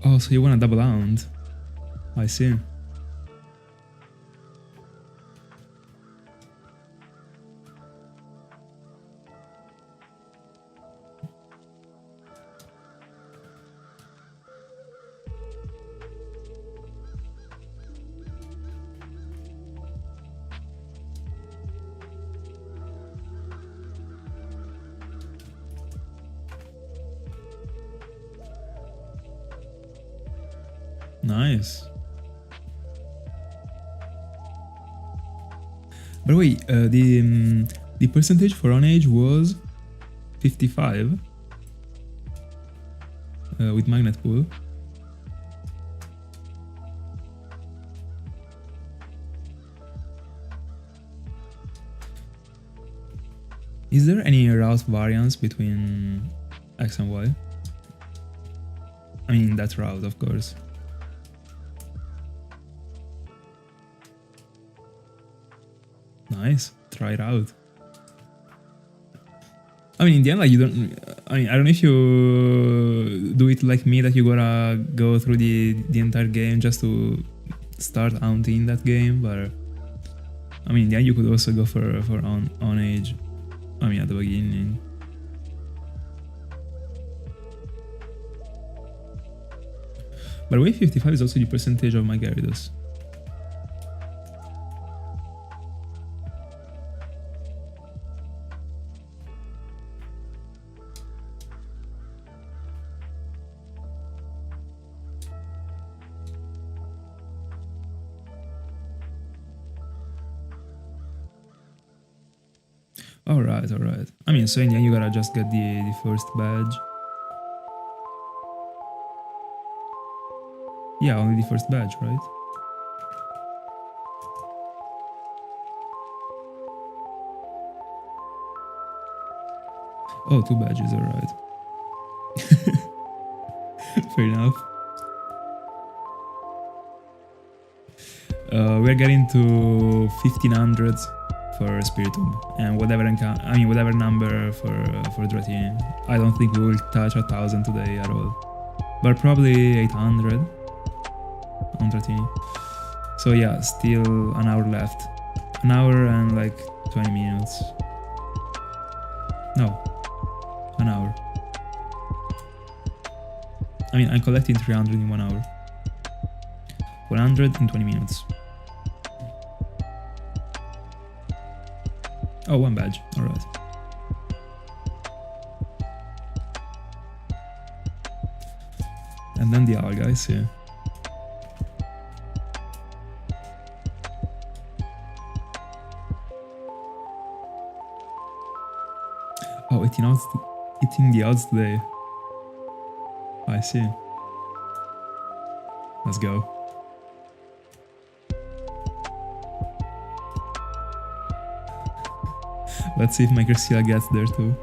Oh, so you want a double round? I see. Nice. But wait, the percentage for on age was 55 with magnet pool. Is there any route variance between X and Y? I mean, that route, of course. Nice. Try it out. I mean, in the end, like, you don't... I mean, I don't know if you do it like me, that you gotta go through the entire game just to start haunting that game, but... I mean, in the end, you could also go for on age. I mean, at the beginning. By the way, 55 is also the percentage of my Gyarados. Alright, alright. I mean, so in the end, you gotta just get the first badge. Yeah, only the first badge, right? Oh, 2 badges, alright. Fair enough. We're getting to 1500 for Spiritomb, and whatever whatever number for Dratini. I don't think we will touch 1000 today at all, but probably 800 on Dratini. So yeah, still an hour left. An hour and like 20 minutes. No, an hour. I mean, I'm collecting 300 in 1 hour. 100 in 20 minutes. Oh, 1 badge, alright. And then the owl guys, yeah. Oh, eating the odds today. I see. Let's go. Let's see if my Cresselia gets there too.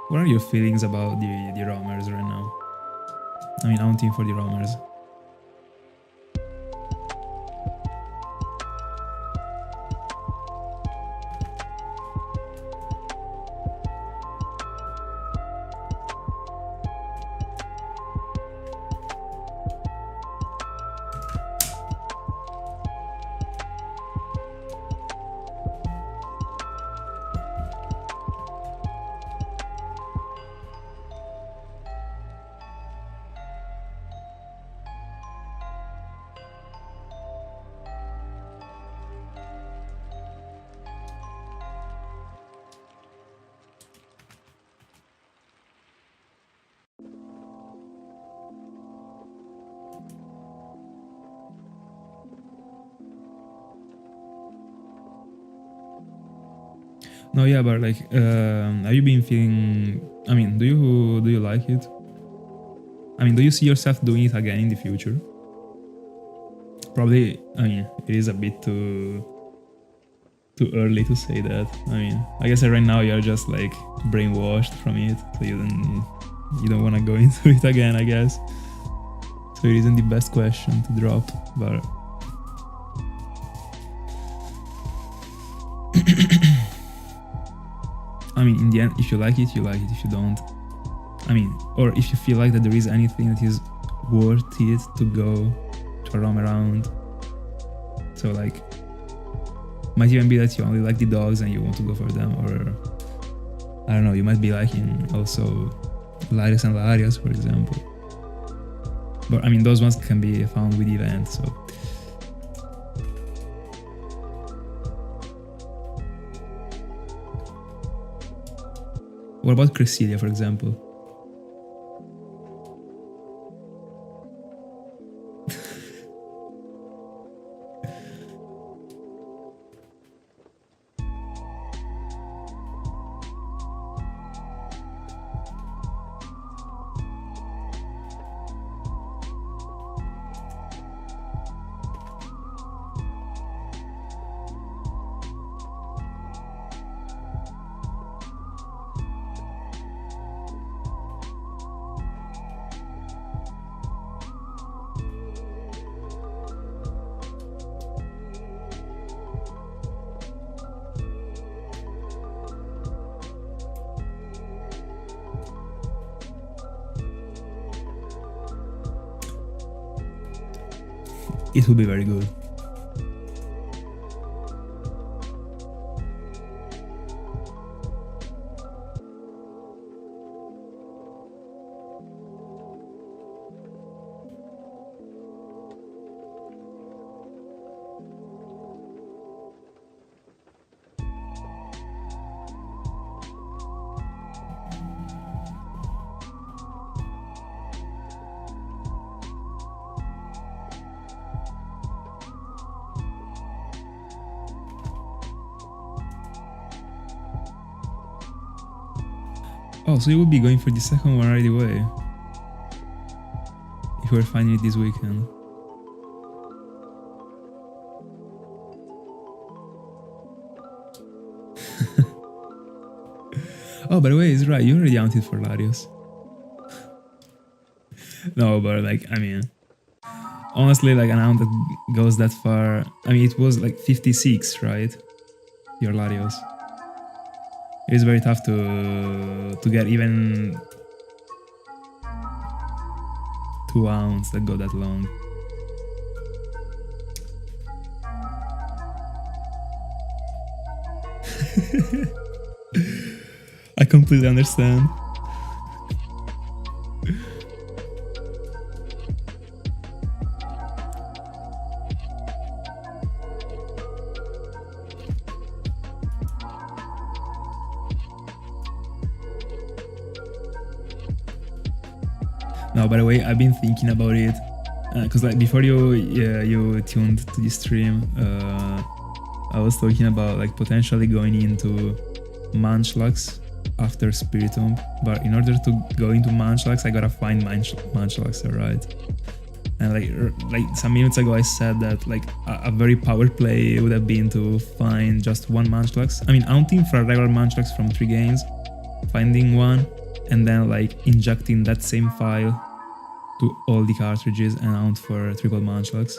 What are your feelings about the roamers right now? I mean, hunting for the roamers. No, yeah, but like, have you been feeling? I mean, do you like it? I mean, do you see yourself doing it again in the future? Probably. I mean, it is a bit too early to say that. I mean, I guess right now you're just like brainwashed from it, so you don't want to go into it again, I guess. So it isn't the best question to drop, but I mean, in the end, if you like it, you like it. If you don't, I mean, or if you feel like that there is anything that is worth it to go to roam around. So like, might even be that you only like the dogs and you want to go for them, or I don't know, you might be liking also Larios and Larios, for example. But I mean, those ones can be found with the event, so. What about Cresselia, for example? It will be very good. Oh, so you would be going for the second one right away if you were finding it this weekend. Oh, by the way, it's right, you already hunted for Larios. No, but like, I mean, honestly, like an hunt that goes that far, I mean, it was like 56, right? Your Larios. It is very tough to get even 2 hounds that go that long. I completely understand. No, by the way, I've been thinking about it because like before you tuned to the stream, I was talking about like potentially going into Munchlax after Spiritomb, but in order to go into Munchlax, I gotta find Munchlax, alright? And like some minutes ago, I said that like a very power play would have been to find just one Munchlax. I mean, hunting for a regular Munchlax from 3 games, finding one, and then like injecting that same file to all the cartridges and hunt for triple Munchlax.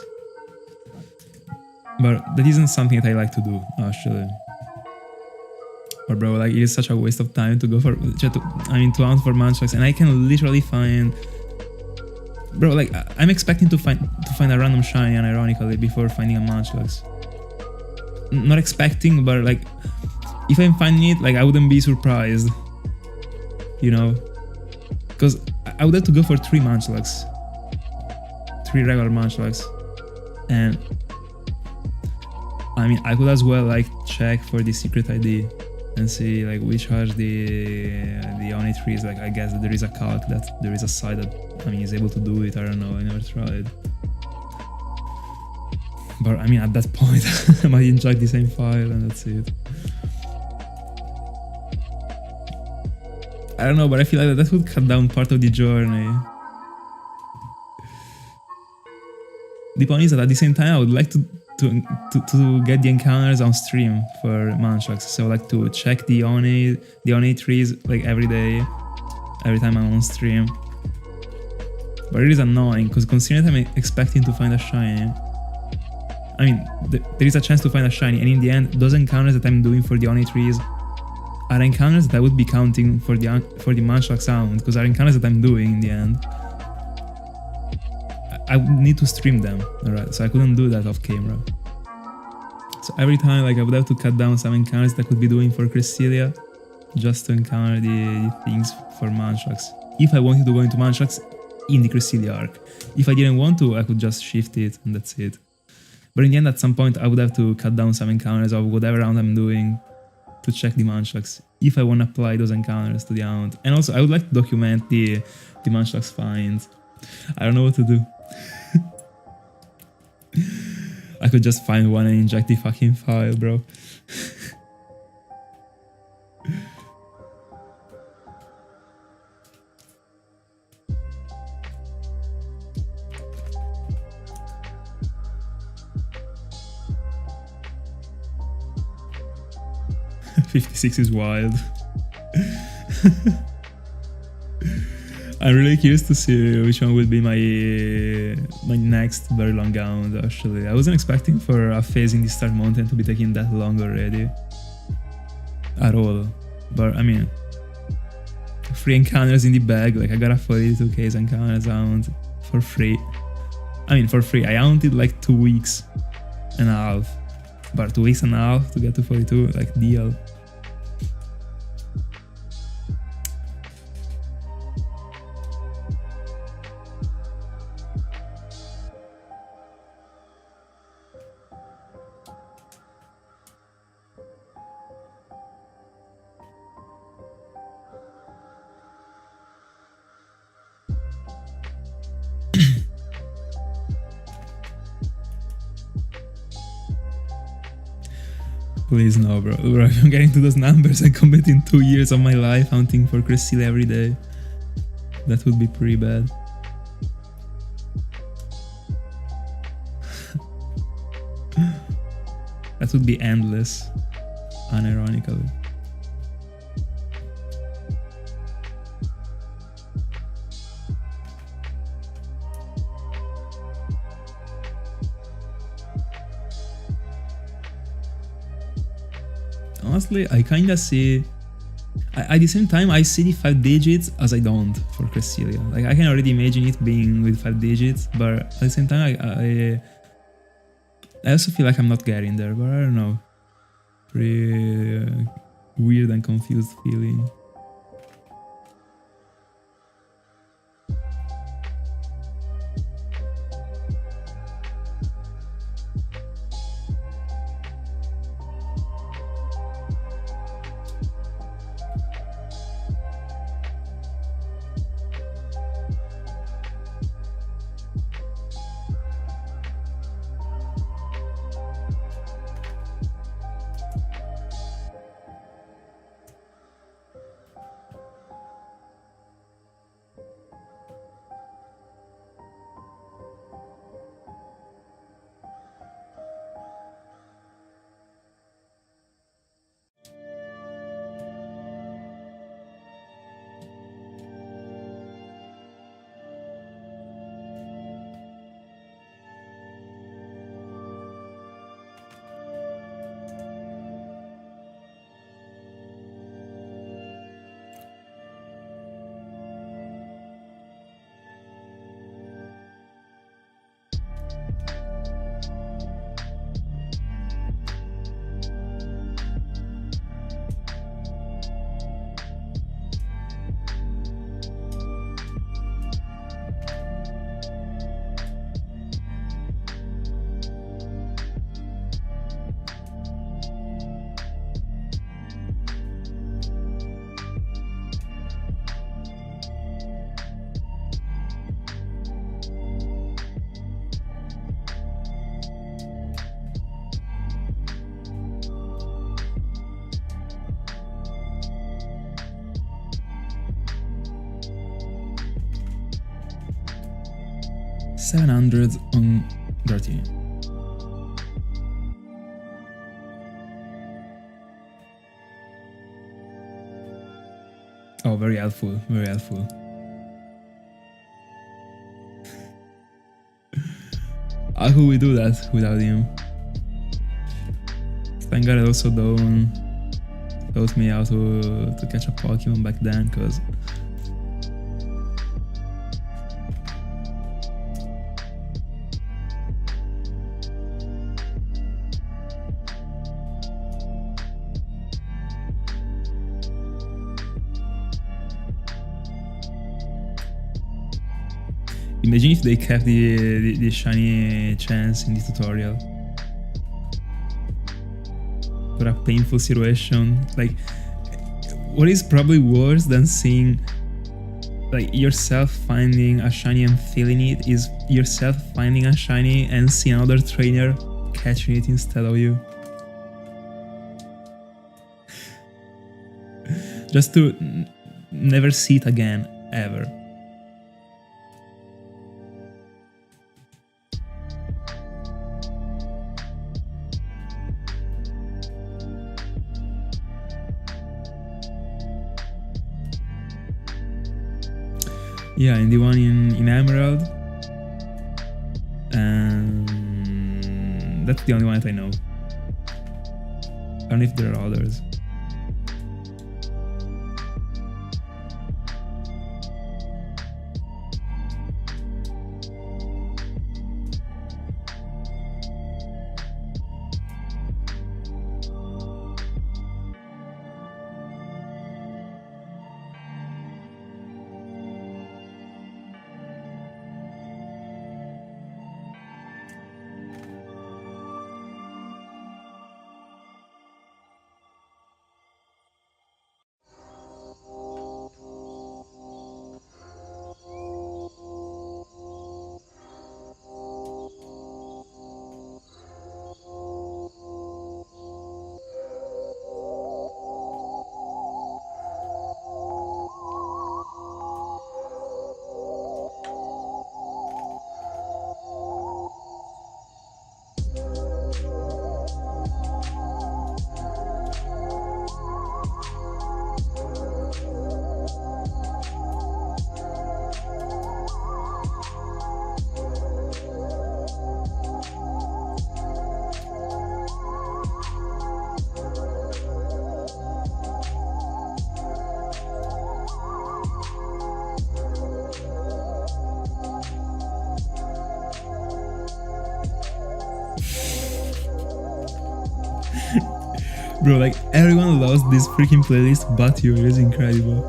But that isn't something that I like to do, actually. But bro, like it is such a waste of time to go for, to hunt for Munchlax, and I can literally find, bro, like I'm expecting to find a random shiny, unironically, before finding a Munchlax. Not expecting, but like if I'm finding it, like I wouldn't be surprised, you know, because I would have to go for 3 Munchlax, 3 regular Munchlax, and I mean I could as well like check for the secret ID and see like which are the only trees. Like I guess that there is a calc, that there is a site that is able to do it. I don't know, I never tried. But I mean at that point I might inject the same file and that's it. I don't know, but I feel like that would cut down part of the journey. The point is that at the same time I would like to get the encounters on stream for Munchlax. So like to check the Oni trees like every day, every time I'm on stream. But it is annoying, because considering that I'm expecting to find a shiny, I mean, there is a chance to find a shiny, and in the end, those encounters that I'm doing for the Oni trees are encounters that I would be counting for the Munchlax sound, because are encounters that I'm doing in the end. I would need to stream them, alright, so I couldn't do that off camera. So every time, like, I would have to cut down some encounters that I could be doing for Cresselia, just to encounter the things for Munchlax. If I wanted to go into Munchlax in the Cresselia arc. If I didn't want to, I could just shift it and that's it. But in the end, at some point, I would have to cut down some encounters of whatever round I'm doing to check the Munchlax, if I want to apply those encounters to the Hound. And also, I would like to document the Munchlax finds. I don't know what to do. I could just find one and inject the fucking file, bro. 56 is wild. I'm really curious to see which one will be my next very long round, actually. I wasn't expecting for a phase in the Star Mountain to be taking that long already. At all. But, I mean, free encounters in the bag, like I got a 42k encounters round for free. I mean, for free. I hunted like 2 weeks and a half. But 2 weeks and a half to get to 42, like, deal. Please no, bro. Bro, if I'm getting to those numbers, I'm committing 2 years of my life hunting for Cresselia every day. That would be pretty bad. That would be endless, unironically. Honestly, I kinda see... at the same time, I see the 5 digits as I don't for Cresselia. Like, I can already imagine it being with 5 digits, but at the same time, I also feel like I'm not getting there, but I don't know. Pretty weird and confused feeling. $700 on Dratini. Oh, very helpful, very helpful. How could we do that without him? Thank God I also taught me how to catch a Pokemon back then, because imagine if they kept the shiny chance in the tutorial. For a painful situation. Like, what is probably worse than seeing like yourself finding a shiny and feeling it is yourself finding a shiny and seeing another trainer catching it instead of you. Just to never see it again, ever. Yeah, and the one in Emerald. And that's the only one that I know. I don't know if there are others. Bro, like, everyone loves this freaking playlist but you. It is incredible.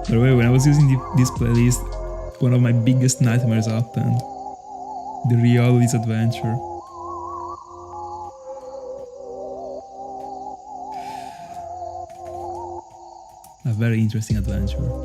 By the way, when I was using this playlist, one of my biggest nightmares happened. The Riolu's adventure. A very interesting adventure.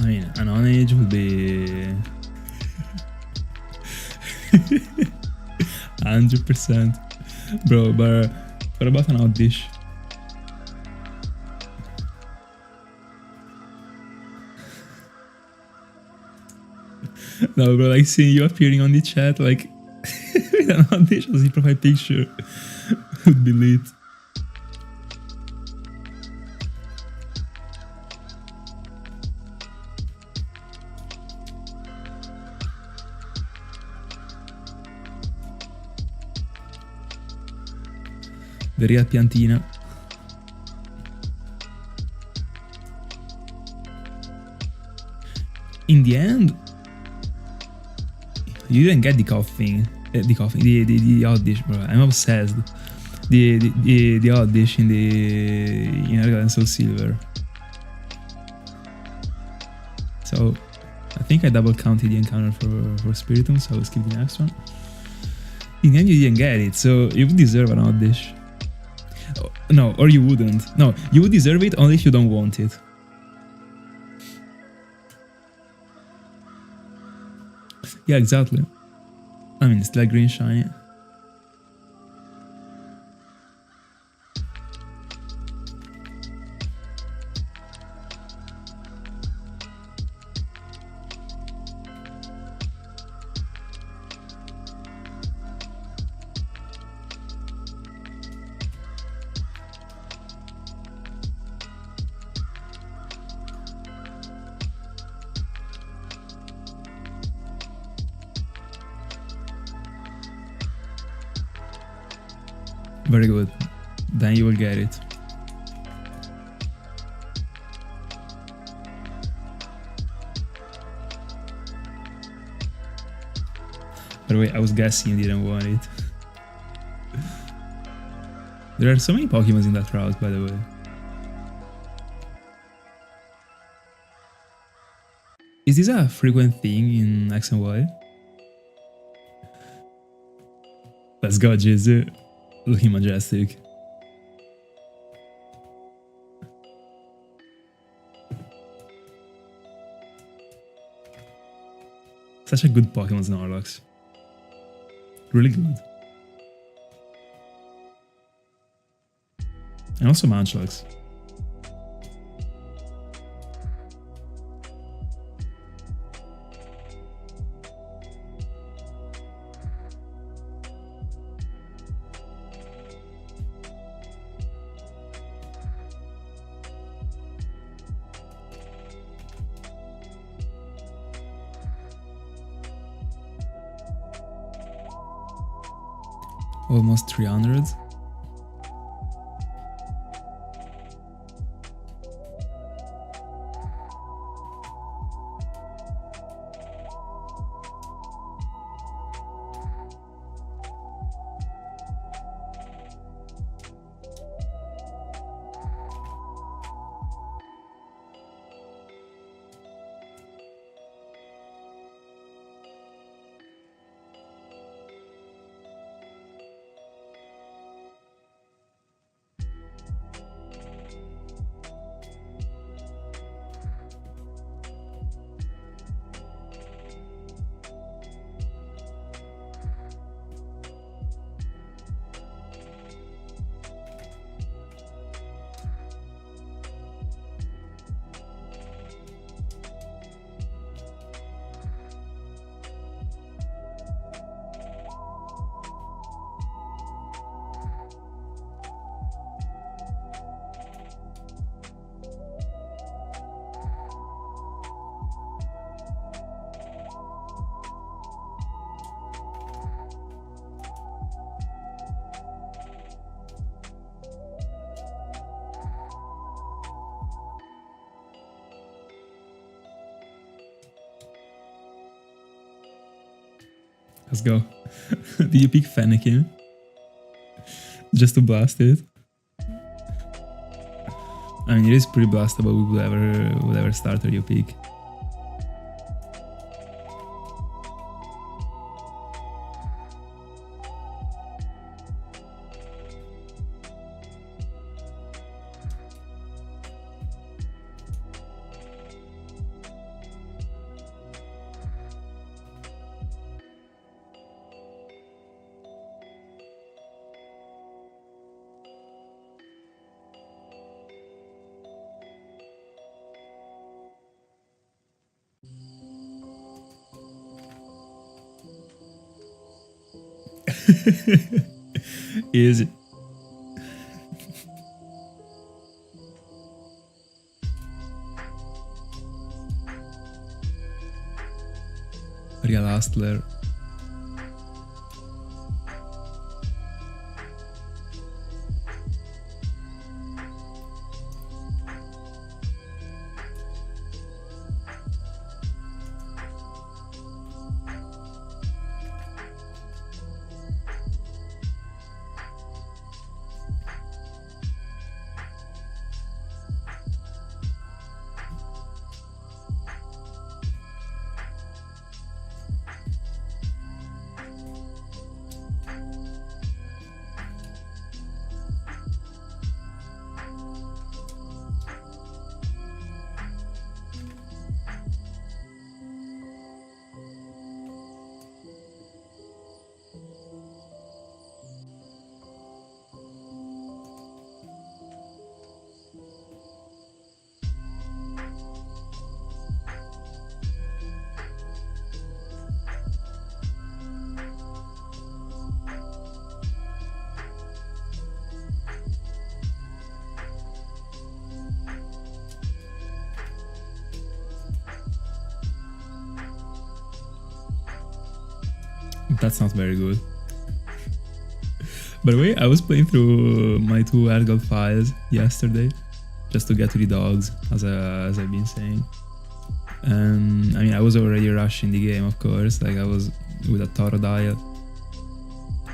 mean, an on-age would be 100%. Bro, but what about an out-dish? No, bro, like seeing you appearing on the chat, like, with an out-dish as your profile picture would be lit. The real piantina. In the end, you didn't get the coughing, the odd dish, bro. I'm obsessed. The odd dish in Argyle and Soul Silver. So I think I double counted the encounter for Spiritomb, so I'll skip the next one. In the end, you didn't get it, so you would deserve an odd dish. No, or you wouldn't. No, you would deserve it only if you don't want it. Yeah, exactly. I mean, it's like green shiny. Very good. Then you will get it. By the way, I was guessing you didn't want it. There are so many Pokemon in that route, by the way. Is this a frequent thing in X and Y? Let's go, Jizu. Looking majestic. Such a good Pokemon Snorlax. Really good. And also Munchlax. Almost 300. Let's go. Did you pick Fennekin? Just to blast it? I mean, it is pretty blastable with whatever starter you pick. Easy. Real hustler. That's not very good. By the way, I was playing through my 2 AirGold files yesterday just to get to the dogs, as I've been saying. And I mean, I was already rushing the game, of course. Like, I was with a Taurodile.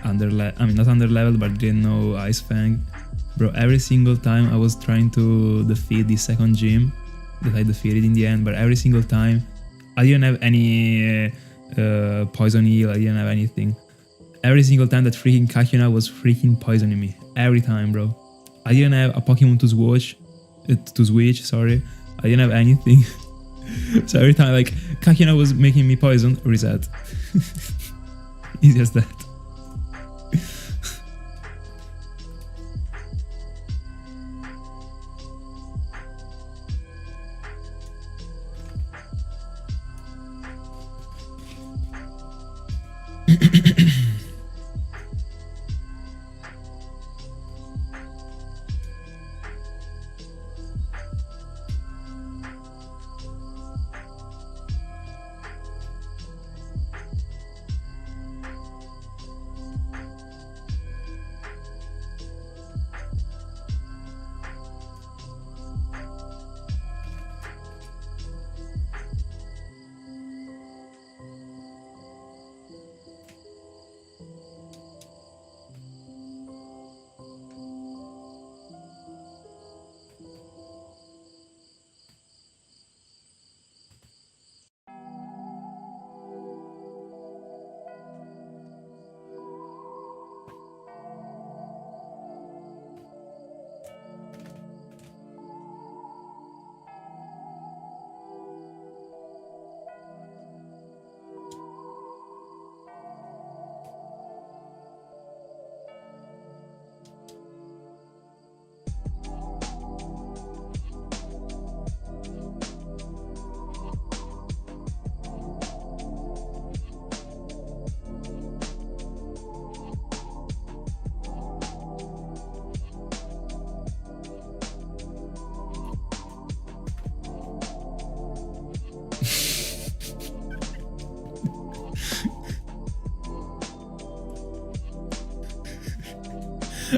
Not under level, but didn't know Ice Fang. Bro, every single time I was trying to defeat the second gym that I defeated in the end, but every single time I didn't have any poison heal, I didn't have anything. Every single time that freaking Kakuna was freaking poisoning me. Every time, bro. I didn't have a Pokemon to switch, I didn't have anything. So every time, like, Kakuna was making me poison, reset. Easy as that.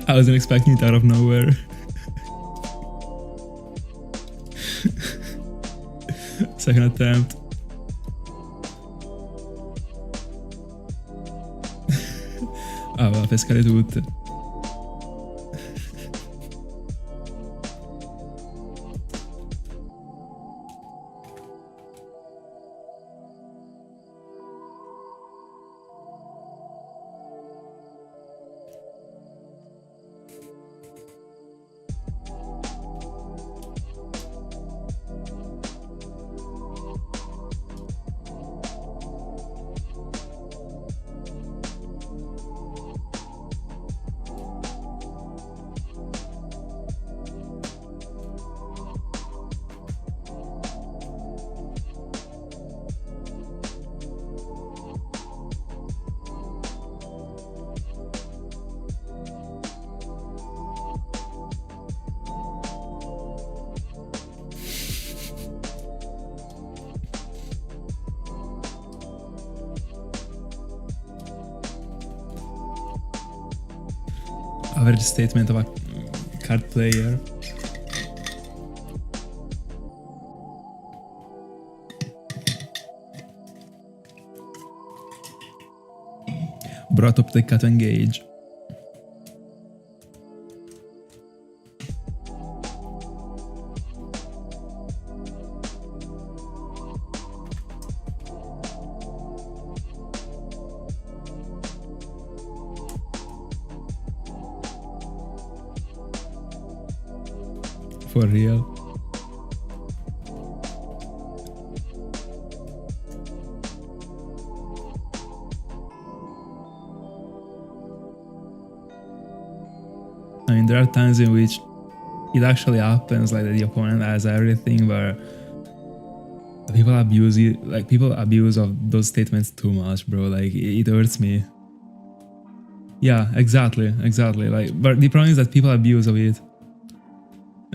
I wasn't expecting it out of nowhere. Second attempt. Ah, va a pescare tutte. average statement of a card player. Brought up the cut engage. For real. I mean, there are times in which it actually happens, like that the opponent has everything, but people abuse it. Like, people abuse of those statements too much, bro. Like, it hurts me. Yeah, exactly. Like, but the problem is that people abuse of it.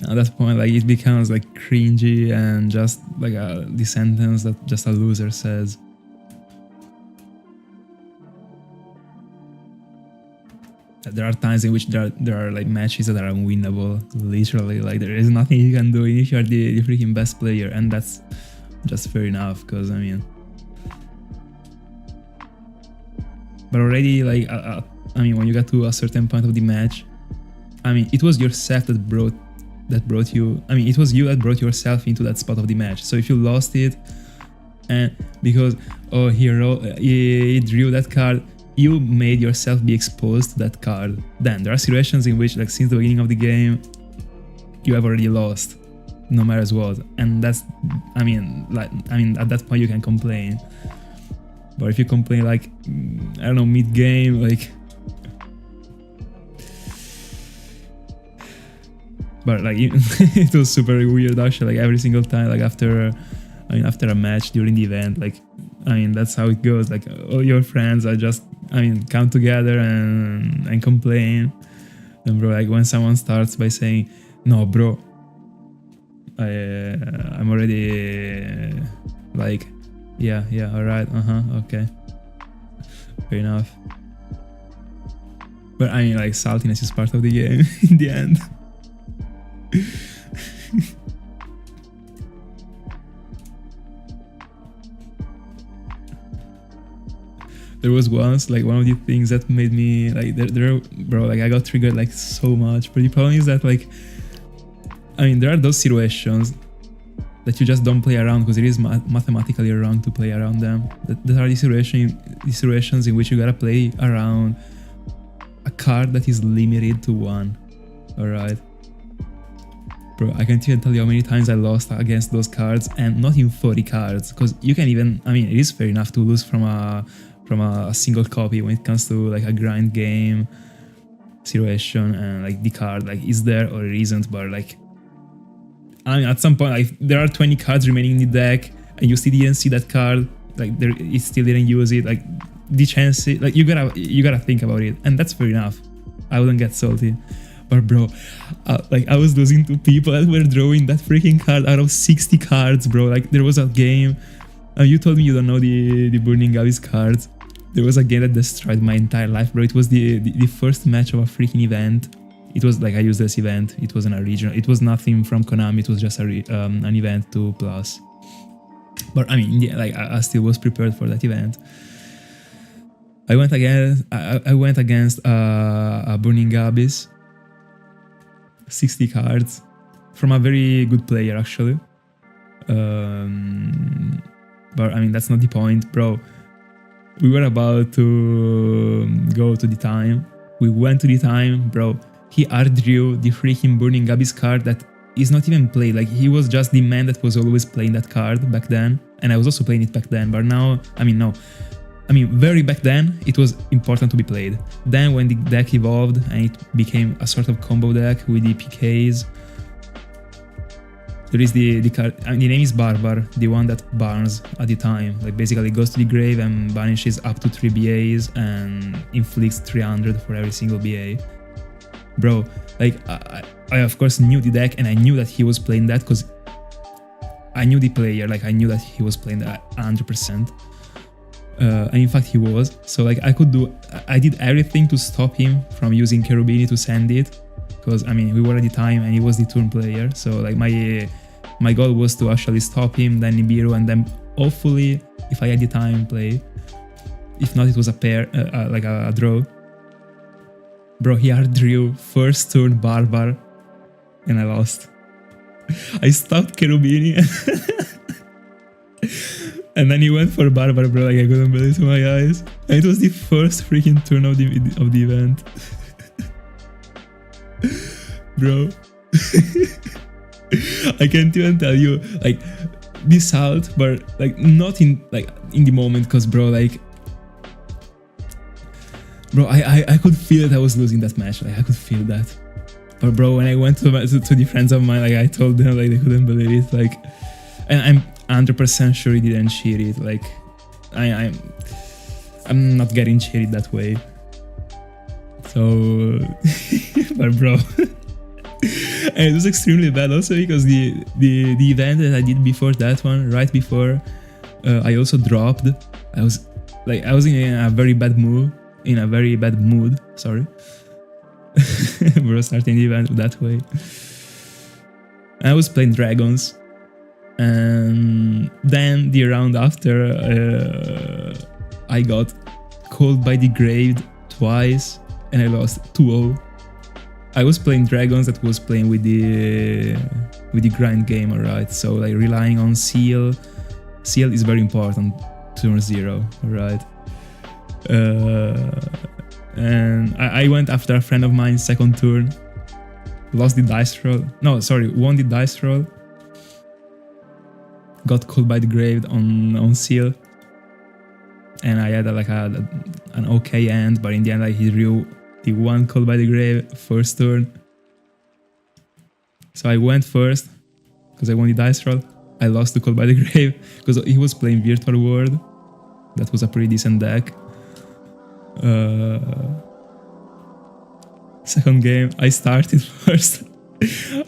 At that point, like, it becomes like cringy and just like the sentence that just a loser says. There are times in which there are like matches that are unwinnable, literally. Like, there is nothing you can do if you're the freaking best player, and that's just fair enough. Because I mean, but already, like, I mean, when you get to a certain point of the match, I mean, it was yourself that brought you. I mean, it was you that brought yourself into that spot of the match. So if you lost it, and because he drew that card, you made yourself be exposed to that card. Then there are situations in which, like, since the beginning of the game, you have already lost, no matter what. And that's, I mean, at that point you can complain. But if you complain, like, I don't know, mid-game, like. But like, it was super weird actually. Like, every single time, like after a match during the event, like, I mean, that's how it goes. Like, all your friends are just, I mean, come together and complain. And bro, like, when someone starts by saying, "No, bro, I'm already like, yeah, all right, okay, fair enough." But I mean, like, saltiness is part of the game in the end. There was once, like, one of the things that made me, like, bro, like, I got triggered, like, so much. But the problem is that, like, I mean, there are those situations that you just don't play around because it is mathematically wrong to play around them. There are the situations in which you gotta play around a card that is limited to one. Alright? Bro, I can't even tell you how many times I lost against those cards, and not in 40 cards, because you can even, I mean, it is fair enough to lose from a single copy when it comes to, like, a grind game situation, and, like, the card, like, is there or it isn't. But, like, I mean, at some point, like, there are 20 cards remaining in the deck, and you still didn't see that card, like, it still didn't use it, like, the chance, like, you gotta think about it, and that's fair enough. I wouldn't get salty. But bro, like, I was losing to people that were drawing that freaking card out of 60 cards, bro. Like, there was a game, you told me you don't know the Burning Abyss cards. There was a game that destroyed my entire life, bro. It was the first match of a freaking event. It was like a useless event. It wasn't a regional. It was nothing from Konami. It was just an event 2+. But I mean, yeah, like, I still was prepared for that event. I went against a Burning Abyss. 60 cards from a very good player, actually. But I mean, that's not the point, bro. We were about to go to the time. We went to the time, bro. He art-drew the freaking Burning Abyss card that is not even played. Like, he was just the man that was always playing that card back then. And I was also playing it back then, but now, I mean, no. I mean, very back then, it was important to be played. Then when the deck evolved and it became a sort of combo deck with the PKs, there is the card, I mean, the name is Barbar, the one that burns at the time. Like, basically goes to the grave and banishes up to 3 BAs and inflicts 300 for every single BA. Bro, like, I of course knew the deck, and I knew that he was playing that because I knew the player, like, I knew that he was playing that 100%. And in fact he was. So like I did everything to stop him from using Cherubini to send it, because I mean we were at the time and he was the turn player. So like my goal was to actually stop him, then Nibiru, and then hopefully if I had the time play. If not, it was a pair, like a draw. Bro, he hard drew first turn Barbar and I lost. I stopped Cherubini and then he went for Barbar, bro, like I couldn't believe it to my eyes. And it was the first freaking turn of the event. Bro. I can't even tell you, like, this out, but like not in the moment, because bro, like, bro, I could feel that I was losing that match. Like I could feel that. But bro, when I went to the friends of mine, like I told them, like they couldn't believe it. Like, and I'm 100% sure he didn't cheat it. Like, I'm not getting cheated that way. So, but bro, and it was extremely bad also because the event that I did before that one, right before, I also dropped. I was in a very bad mood. Sorry. Bro, starting the event that way. I was playing dragons, and then the round after, I got called by the grave twice, and I lost 2-0. I was playing dragons that was playing with the grind game, alright. So like relying on seal. Seal is very important. Turn 0, alright. And I went after a friend of mine second turn, lost the dice roll. No, sorry, won the dice roll. Got called by the grave on seal, and I had an okay end, but in the end like he drew the one called by the grave first turn. So I went first because I won the dice roll. I lost to call by the grave because he was playing Virtual World. That was a pretty decent deck. Second game, I started first.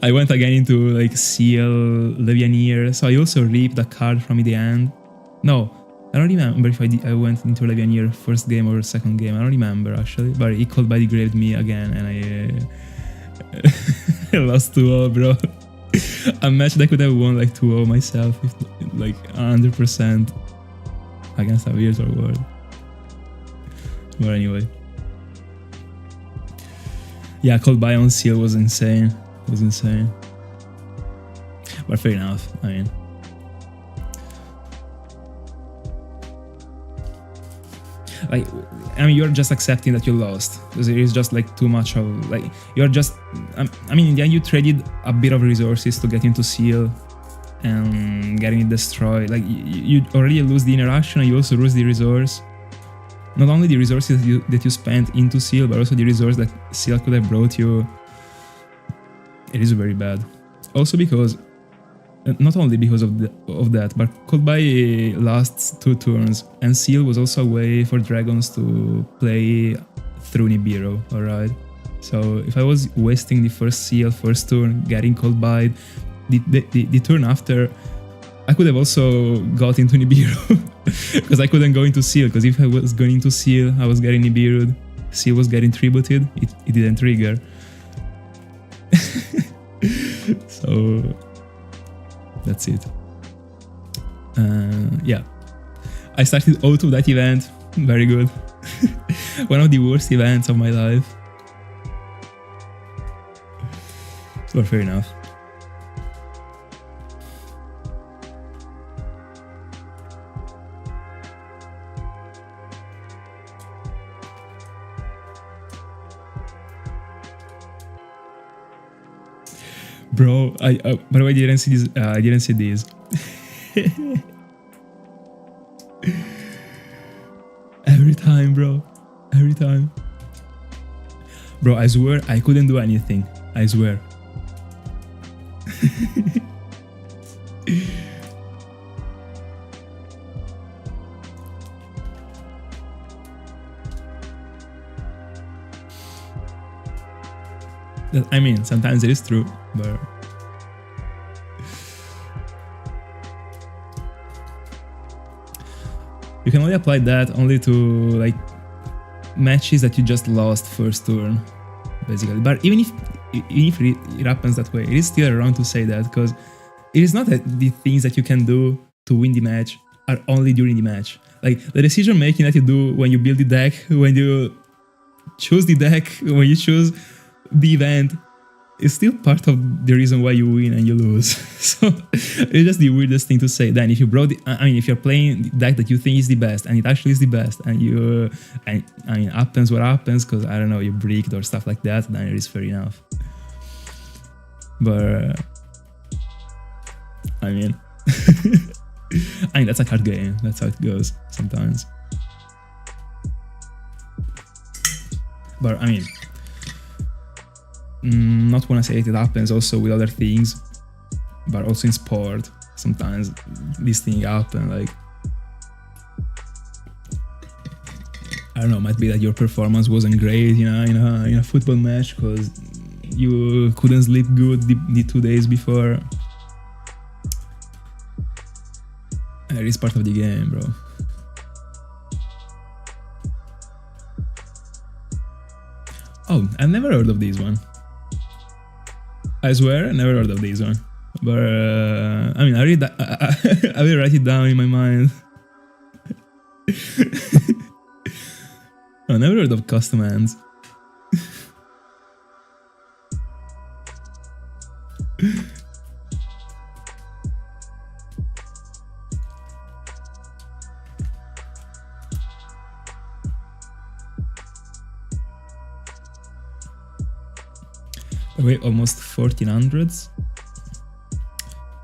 I went again into like Seal, Levianeer, so I also reaped a card from the end. No, I don't remember if I went into Levianeer first game or second game. I don't remember actually, but he called by the grave me again, and I lost 2-0, bro. A match that I could have won like 2-0 myself, if, like 100% against a Virtual World. But anyway, yeah, called by on seal was insane. It was insane. But fair enough. I mean, you're just accepting that you lost, because it is just like too much of like you're just. I mean, in the end, you traded a bit of resources to get into seal and getting it destroyed. Like you already lose the interaction, and you also lose the resource. Not only the resources that you spent into seal, but also the resource that seal could have brought you. It is very bad. Also because, not only because of that, but called by last 2 turns, and seal was also a way for dragons to play through Nibiru, alright? So if I was wasting the first seal, first turn, getting called by, the turn after, I could have also got into Nibiru. Because I couldn't go into seal, because if I was going into seal, I was getting Nibiru. Seal was getting tributed, it didn't trigger. So that's it. Yeah, I started 0-2 that event. Very good. One of the worst events of my life. But fair enough. Bro, by the way, I didn't see this. I didn't see this. Every time, bro. Every time. Bro, I swear I couldn't do anything. I swear. I mean, sometimes it is true, but you can only apply that only to like matches that you just lost first turn, basically. But even if it happens that way, it is still wrong to say that, because it is not that the things that you can do to win the match are only during the match. Like the decision making that you do when you build the deck, when you choose the deck, when you choose the event, is still part of the reason why you win and you lose. So it's just the weirdest thing to say. Then if you brought if you're playing the deck that you think is the best and it actually is the best, and happens what happens because I don't know, you bricked or stuff like that, then it is fair enough. But that's a card game. That's how it goes sometimes. But not when I say it happens also with other things, but also in sport sometimes these things happen. Like I don't know, might be that your performance wasn't great, in a football match because you couldn't sleep good the 2 days before. It is part of the game, bro. Oh, I've never heard of this one. I swear, I never heard of this one. But I read that. I will write it down in my mind. I never heard of custom hands. Wait, almost 1400s.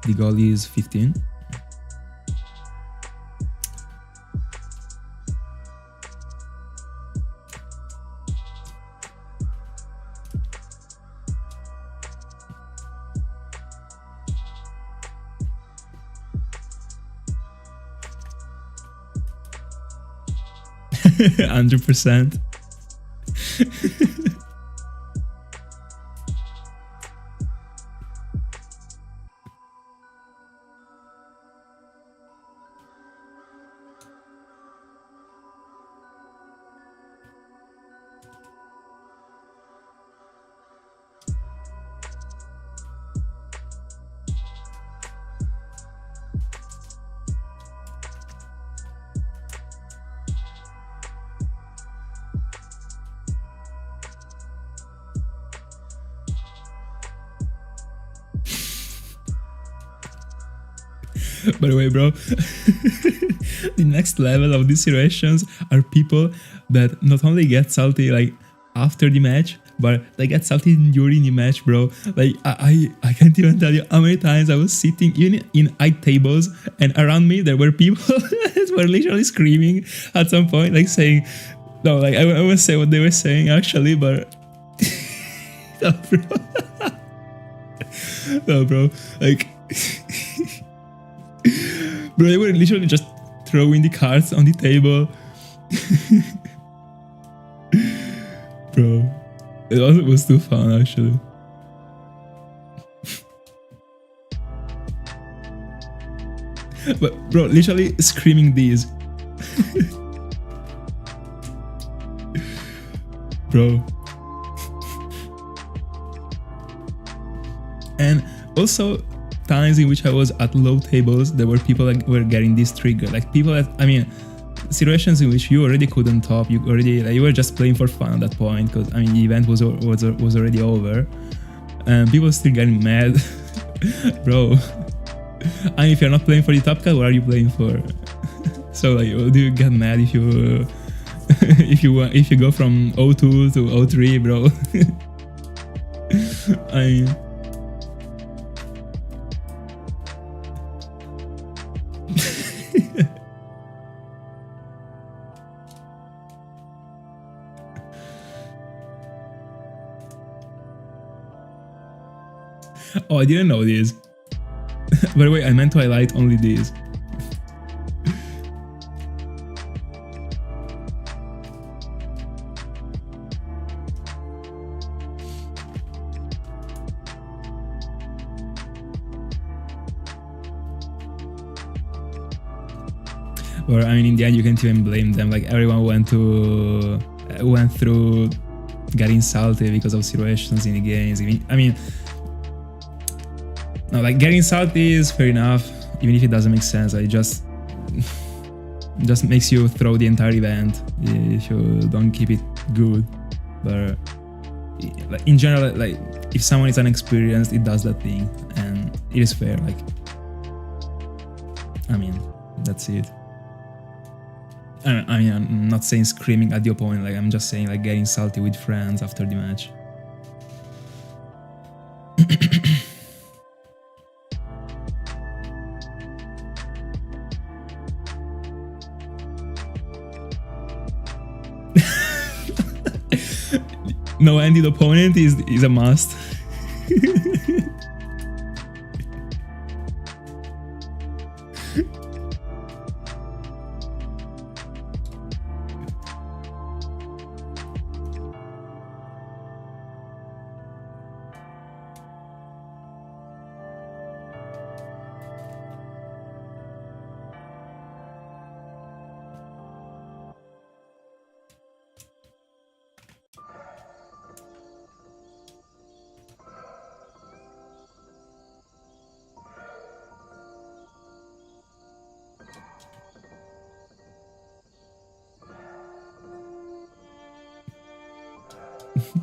The goal is 15. %. By the way, bro, the next level of these situations are people that not only get salty like after the match, but they get salty during the match, bro. Like I can't even tell you how many times I was sitting in 8 tables and around me there were people that were literally screaming at some point, like saying, no, like I won't say what they were saying actually, but no, bro. No, bro, like. Bro, they were literally just throwing the cards on the table. Bro, it was too fun actually. But bro, literally screaming these. Bro. And also times in which I was at low tables, there were people that were getting this trigger. Like people that, situations in which you already couldn't top, you were just playing for fun at that point, because the event was already over, and people still getting mad. Bro, if you're not playing for the top card, what are you playing for? So like, do you get mad if you if you go from 02 to 03, bro? Oh, I didn't know this. By the way, I meant to highlight only these. Or I mean, in the end, you can't even blame them. Like everyone went through getting salty because of situations in the games. I mean, no, like getting salty is fair enough, even if it doesn't make sense. Like, it just makes you throw the entire event if you don't keep it good. But like, in general, like if someone is inexperienced, it does that thing, and it is fair. Like, I mean, that's it. I mean, I'm not saying screaming at the opponent. Like, I'm just saying like getting salty with friends after the match. No-handed opponent is a must.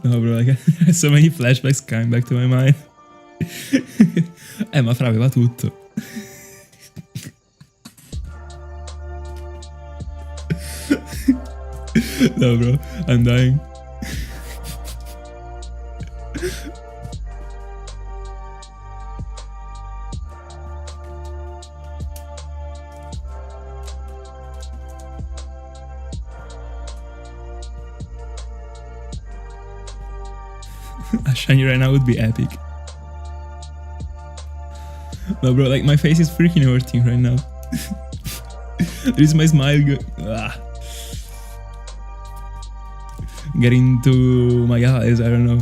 No, bro, like, so many flashbacks coming back to my mind. Ma Fra aveva tutto. No, bro, I'm dying. A shiny right now would be epic. No, bro, like my face is freaking hurting right now. There is my smile getting to my eyes, I don't know.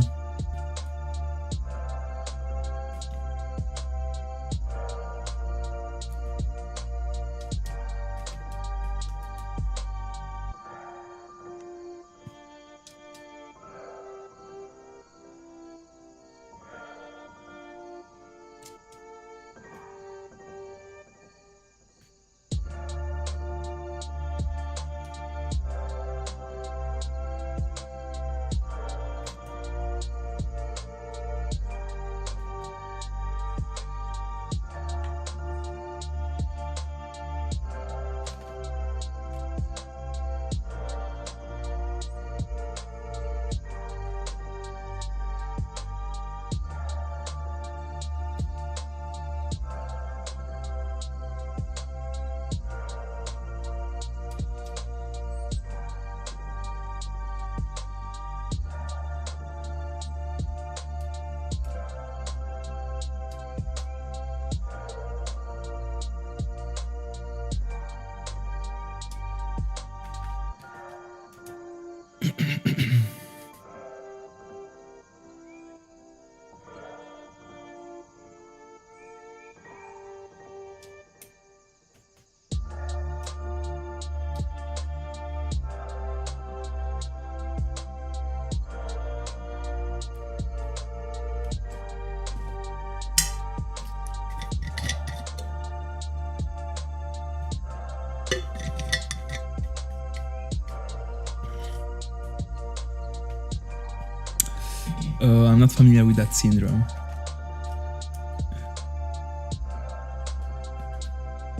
I'm not familiar with that syndrome.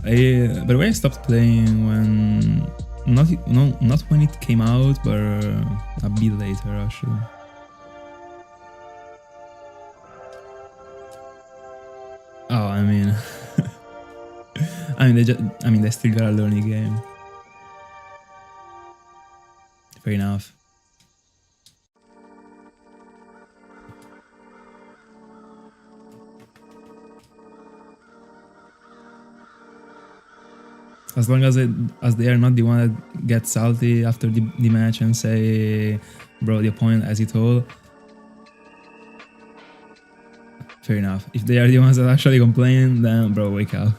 By the way, I stopped playing when not when it came out, but a bit later actually. Oh, I mean, they still gotta learn the game. Fair enough. As long as they are not the one that gets salty after the match and say, bro, the opponent has it all. Fair enough. If they are the ones that actually complain, then bro, wake up.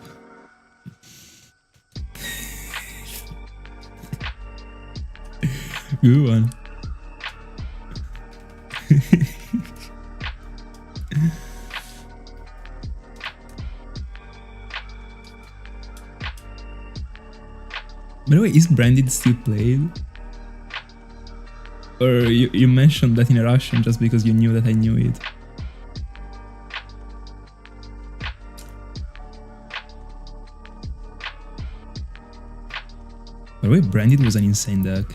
Good one. By the way, is Branded still played? Or you mentioned that in a Russian just because you knew that I knew it? By the way, Branded was an insane deck.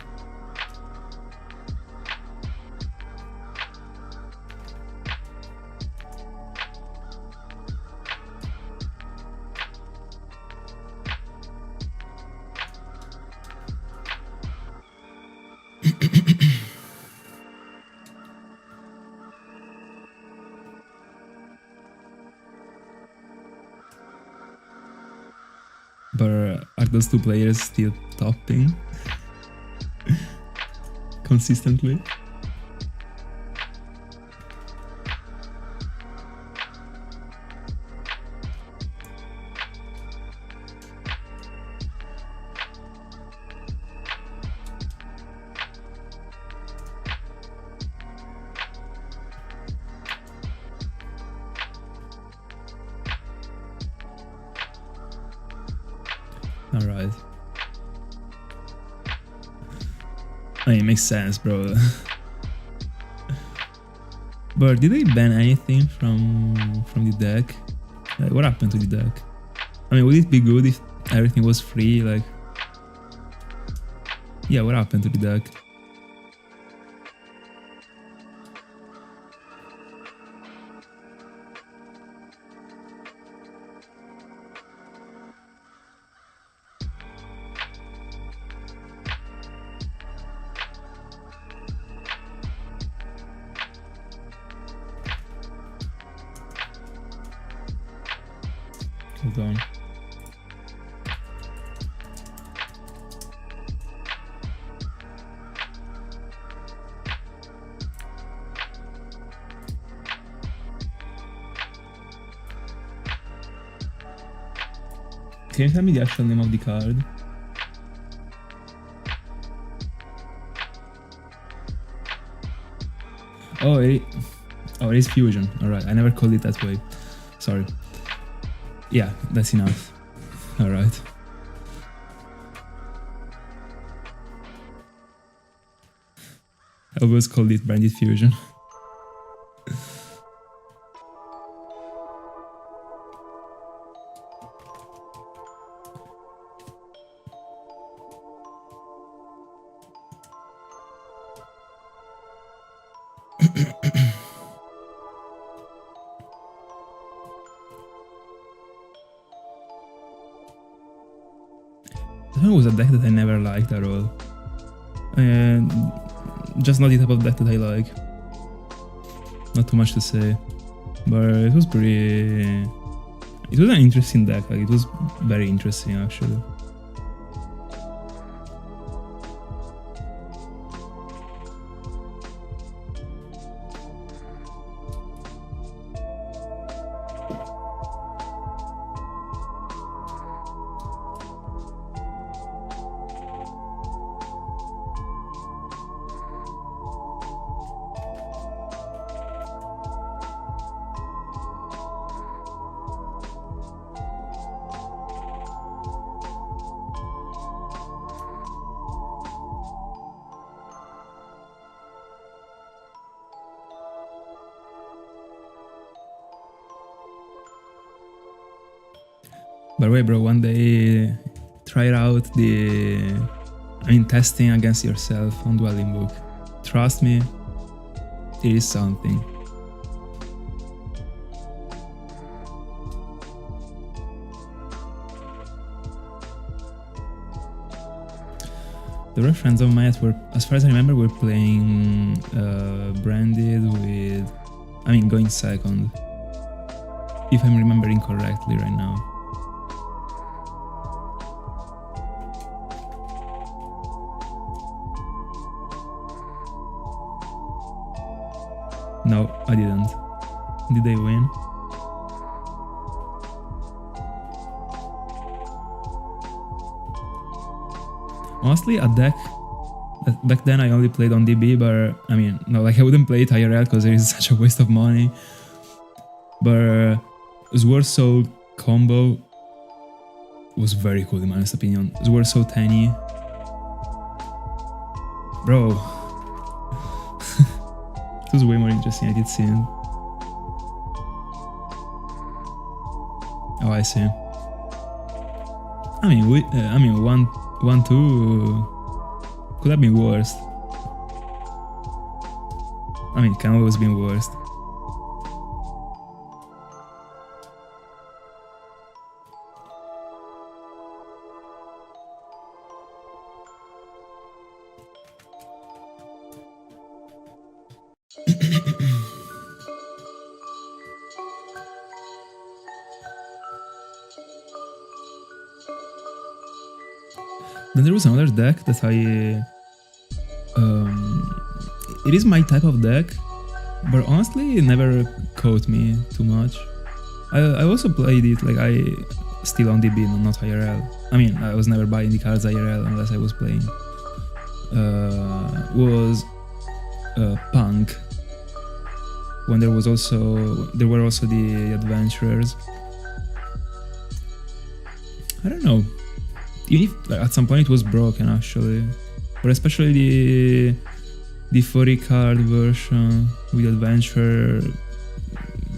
But are those two players still topping consistently? Alright. I mean, it makes sense, bro. But did they ban anything from the deck? Like, what happened to the deck? I mean, would it be good if everything was free? Like, yeah, what happened to the deck? Hold on. Can you tell me the actual name of the card? Oh, it is Fusion. Alright, I never called it that way. Sorry. Yeah, that's enough. Alright. I always called it Branded Fusion. That one was a deck that I never liked at all. And just not the type of deck that I like. Not too much to say. But it was pretty... It was an interesting deck, like it was very interesting actually. By the way, bro, one day try out testing against yourself on Dwelling Book. Trust me, it is something. There were friends of mine that were, as far as I remember, were playing Branded with, going second. If I'm remembering correctly right now. No, I didn't. Did they win? Honestly, a deck Back then I only played on DB, but I mean, no, like I wouldn't play it IRL because it is such a waste of money. But Sword Soul combo was very cool in my honest opinion. Sword Soul tiny. Bro. It was way more interesting, I did see it. Oh, I see. I mean, 1-2 could have been worse. I mean, can always been worse. Then there was another deck that it is my type of deck, but honestly it never caught me too much. I also played it, like I still on DB, not IRL. I mean, I was never buying the cards IRL unless I was playing. Was Punk, when there were also the Adventurers. I don't know. Even if like, at some point it was broken actually, but especially the 40 card version with Adventure,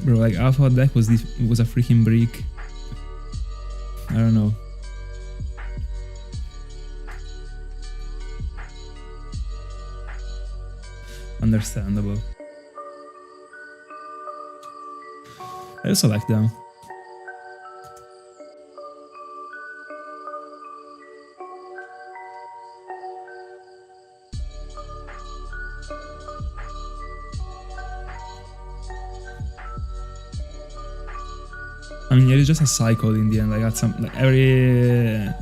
bro. Like Alpha deck was a freaking brick. I don't know. Understandable. I also like them. I mean, it's just a cycle in the end. Like at some like every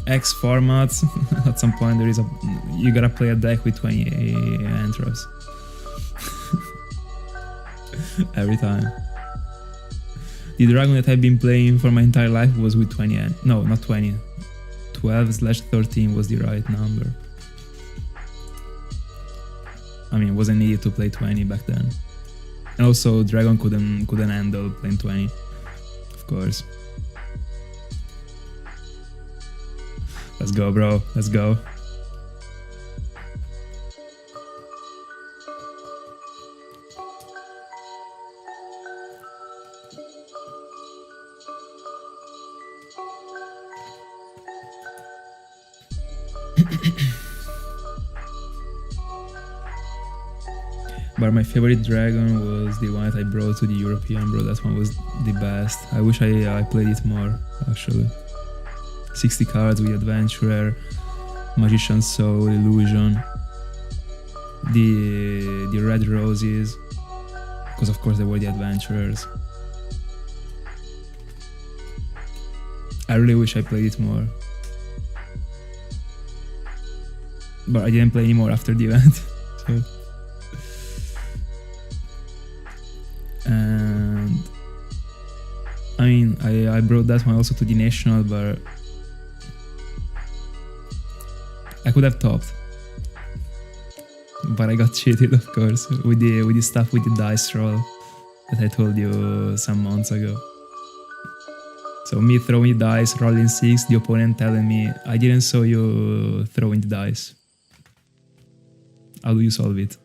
X formats, at some point you gotta play a deck with 20 entros. Every time. The dragon that I've been playing for my entire life was with 20. No, not 20. 12/13 was the right number. I mean, it wasn't needed to play 20 back then. And also, Dragon couldn't handle playing 20, of course. Let's go, bro. Let's go. But my favorite dragon was the one that I brought to the European, bro. That one was the best. I wish I played it more, actually. 60 cards with Adventurer, Magician's Soul, Illusion, the Red Roses, because of course they were the Adventurers. I really wish I played it more. But I didn't play anymore after the event, so... And I mean, I brought that one also to the national, but I could have topped. But I got cheated, of course, with the stuff with the dice roll that I told you some months ago. So me throwing the dice, rolling 6, the opponent telling me, I didn't saw you throwing the dice. How do you solve it?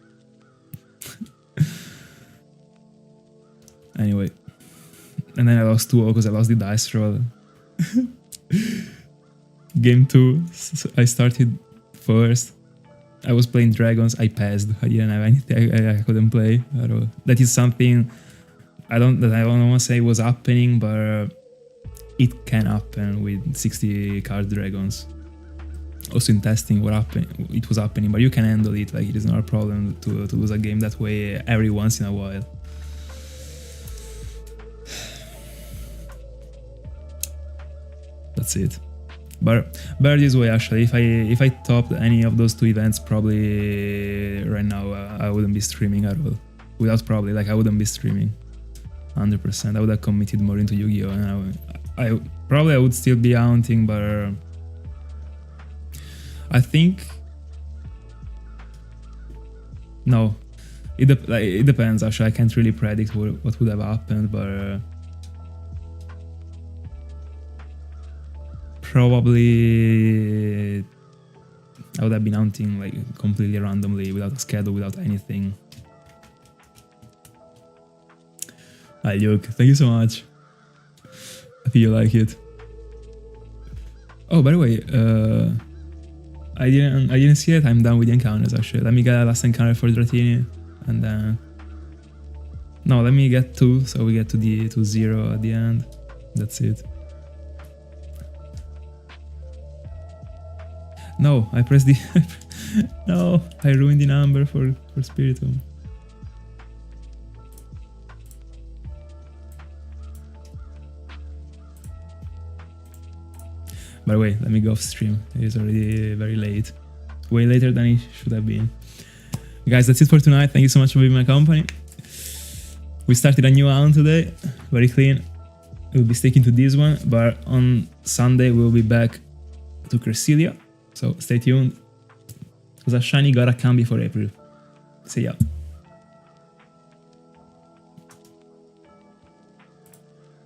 Anyway, and then I lost 2-0 because I lost the dice roll. Game 2, I started first. I was playing dragons, I passed. I didn't have anything, I couldn't play at all. That is something I don't want to say was happening, but it can happen with 60 card dragons. Also in testing it was happening, but you can handle it. Like, it is not a problem to lose a game that way every once in a while. That's it. But better this way, actually. If I topped any of those 2 events, probably right now I wouldn't be streaming at all. Without probably, like, I wouldn't be streaming 100%. I would have committed more into Yu-Gi-Oh! And I would still be hunting, but I think... No. It depends, actually. I can't really predict what would have happened, but... probably... I would have been hunting like completely randomly, without a schedule, without anything. Hi Luke, thank you so much. I think you like it. Oh, by the way, I didn't see it. I'm done with the encounters actually. Let me get a last encounter for Dratini, and then no, let me get 2, so we get to 0 at the end. That's it. No, I pressed the... No, I ruined the number for Spiritomb. By the way, let me go off stream. It is already very late. Way later than it should have been. Guys, that's it for tonight. Thank you so much for being my company. We started a new hunt today. Very clean. We'll be sticking to this one, but on Sunday we'll be back to Cresselia. So stay tuned, because a shiny gotta come before April. See ya.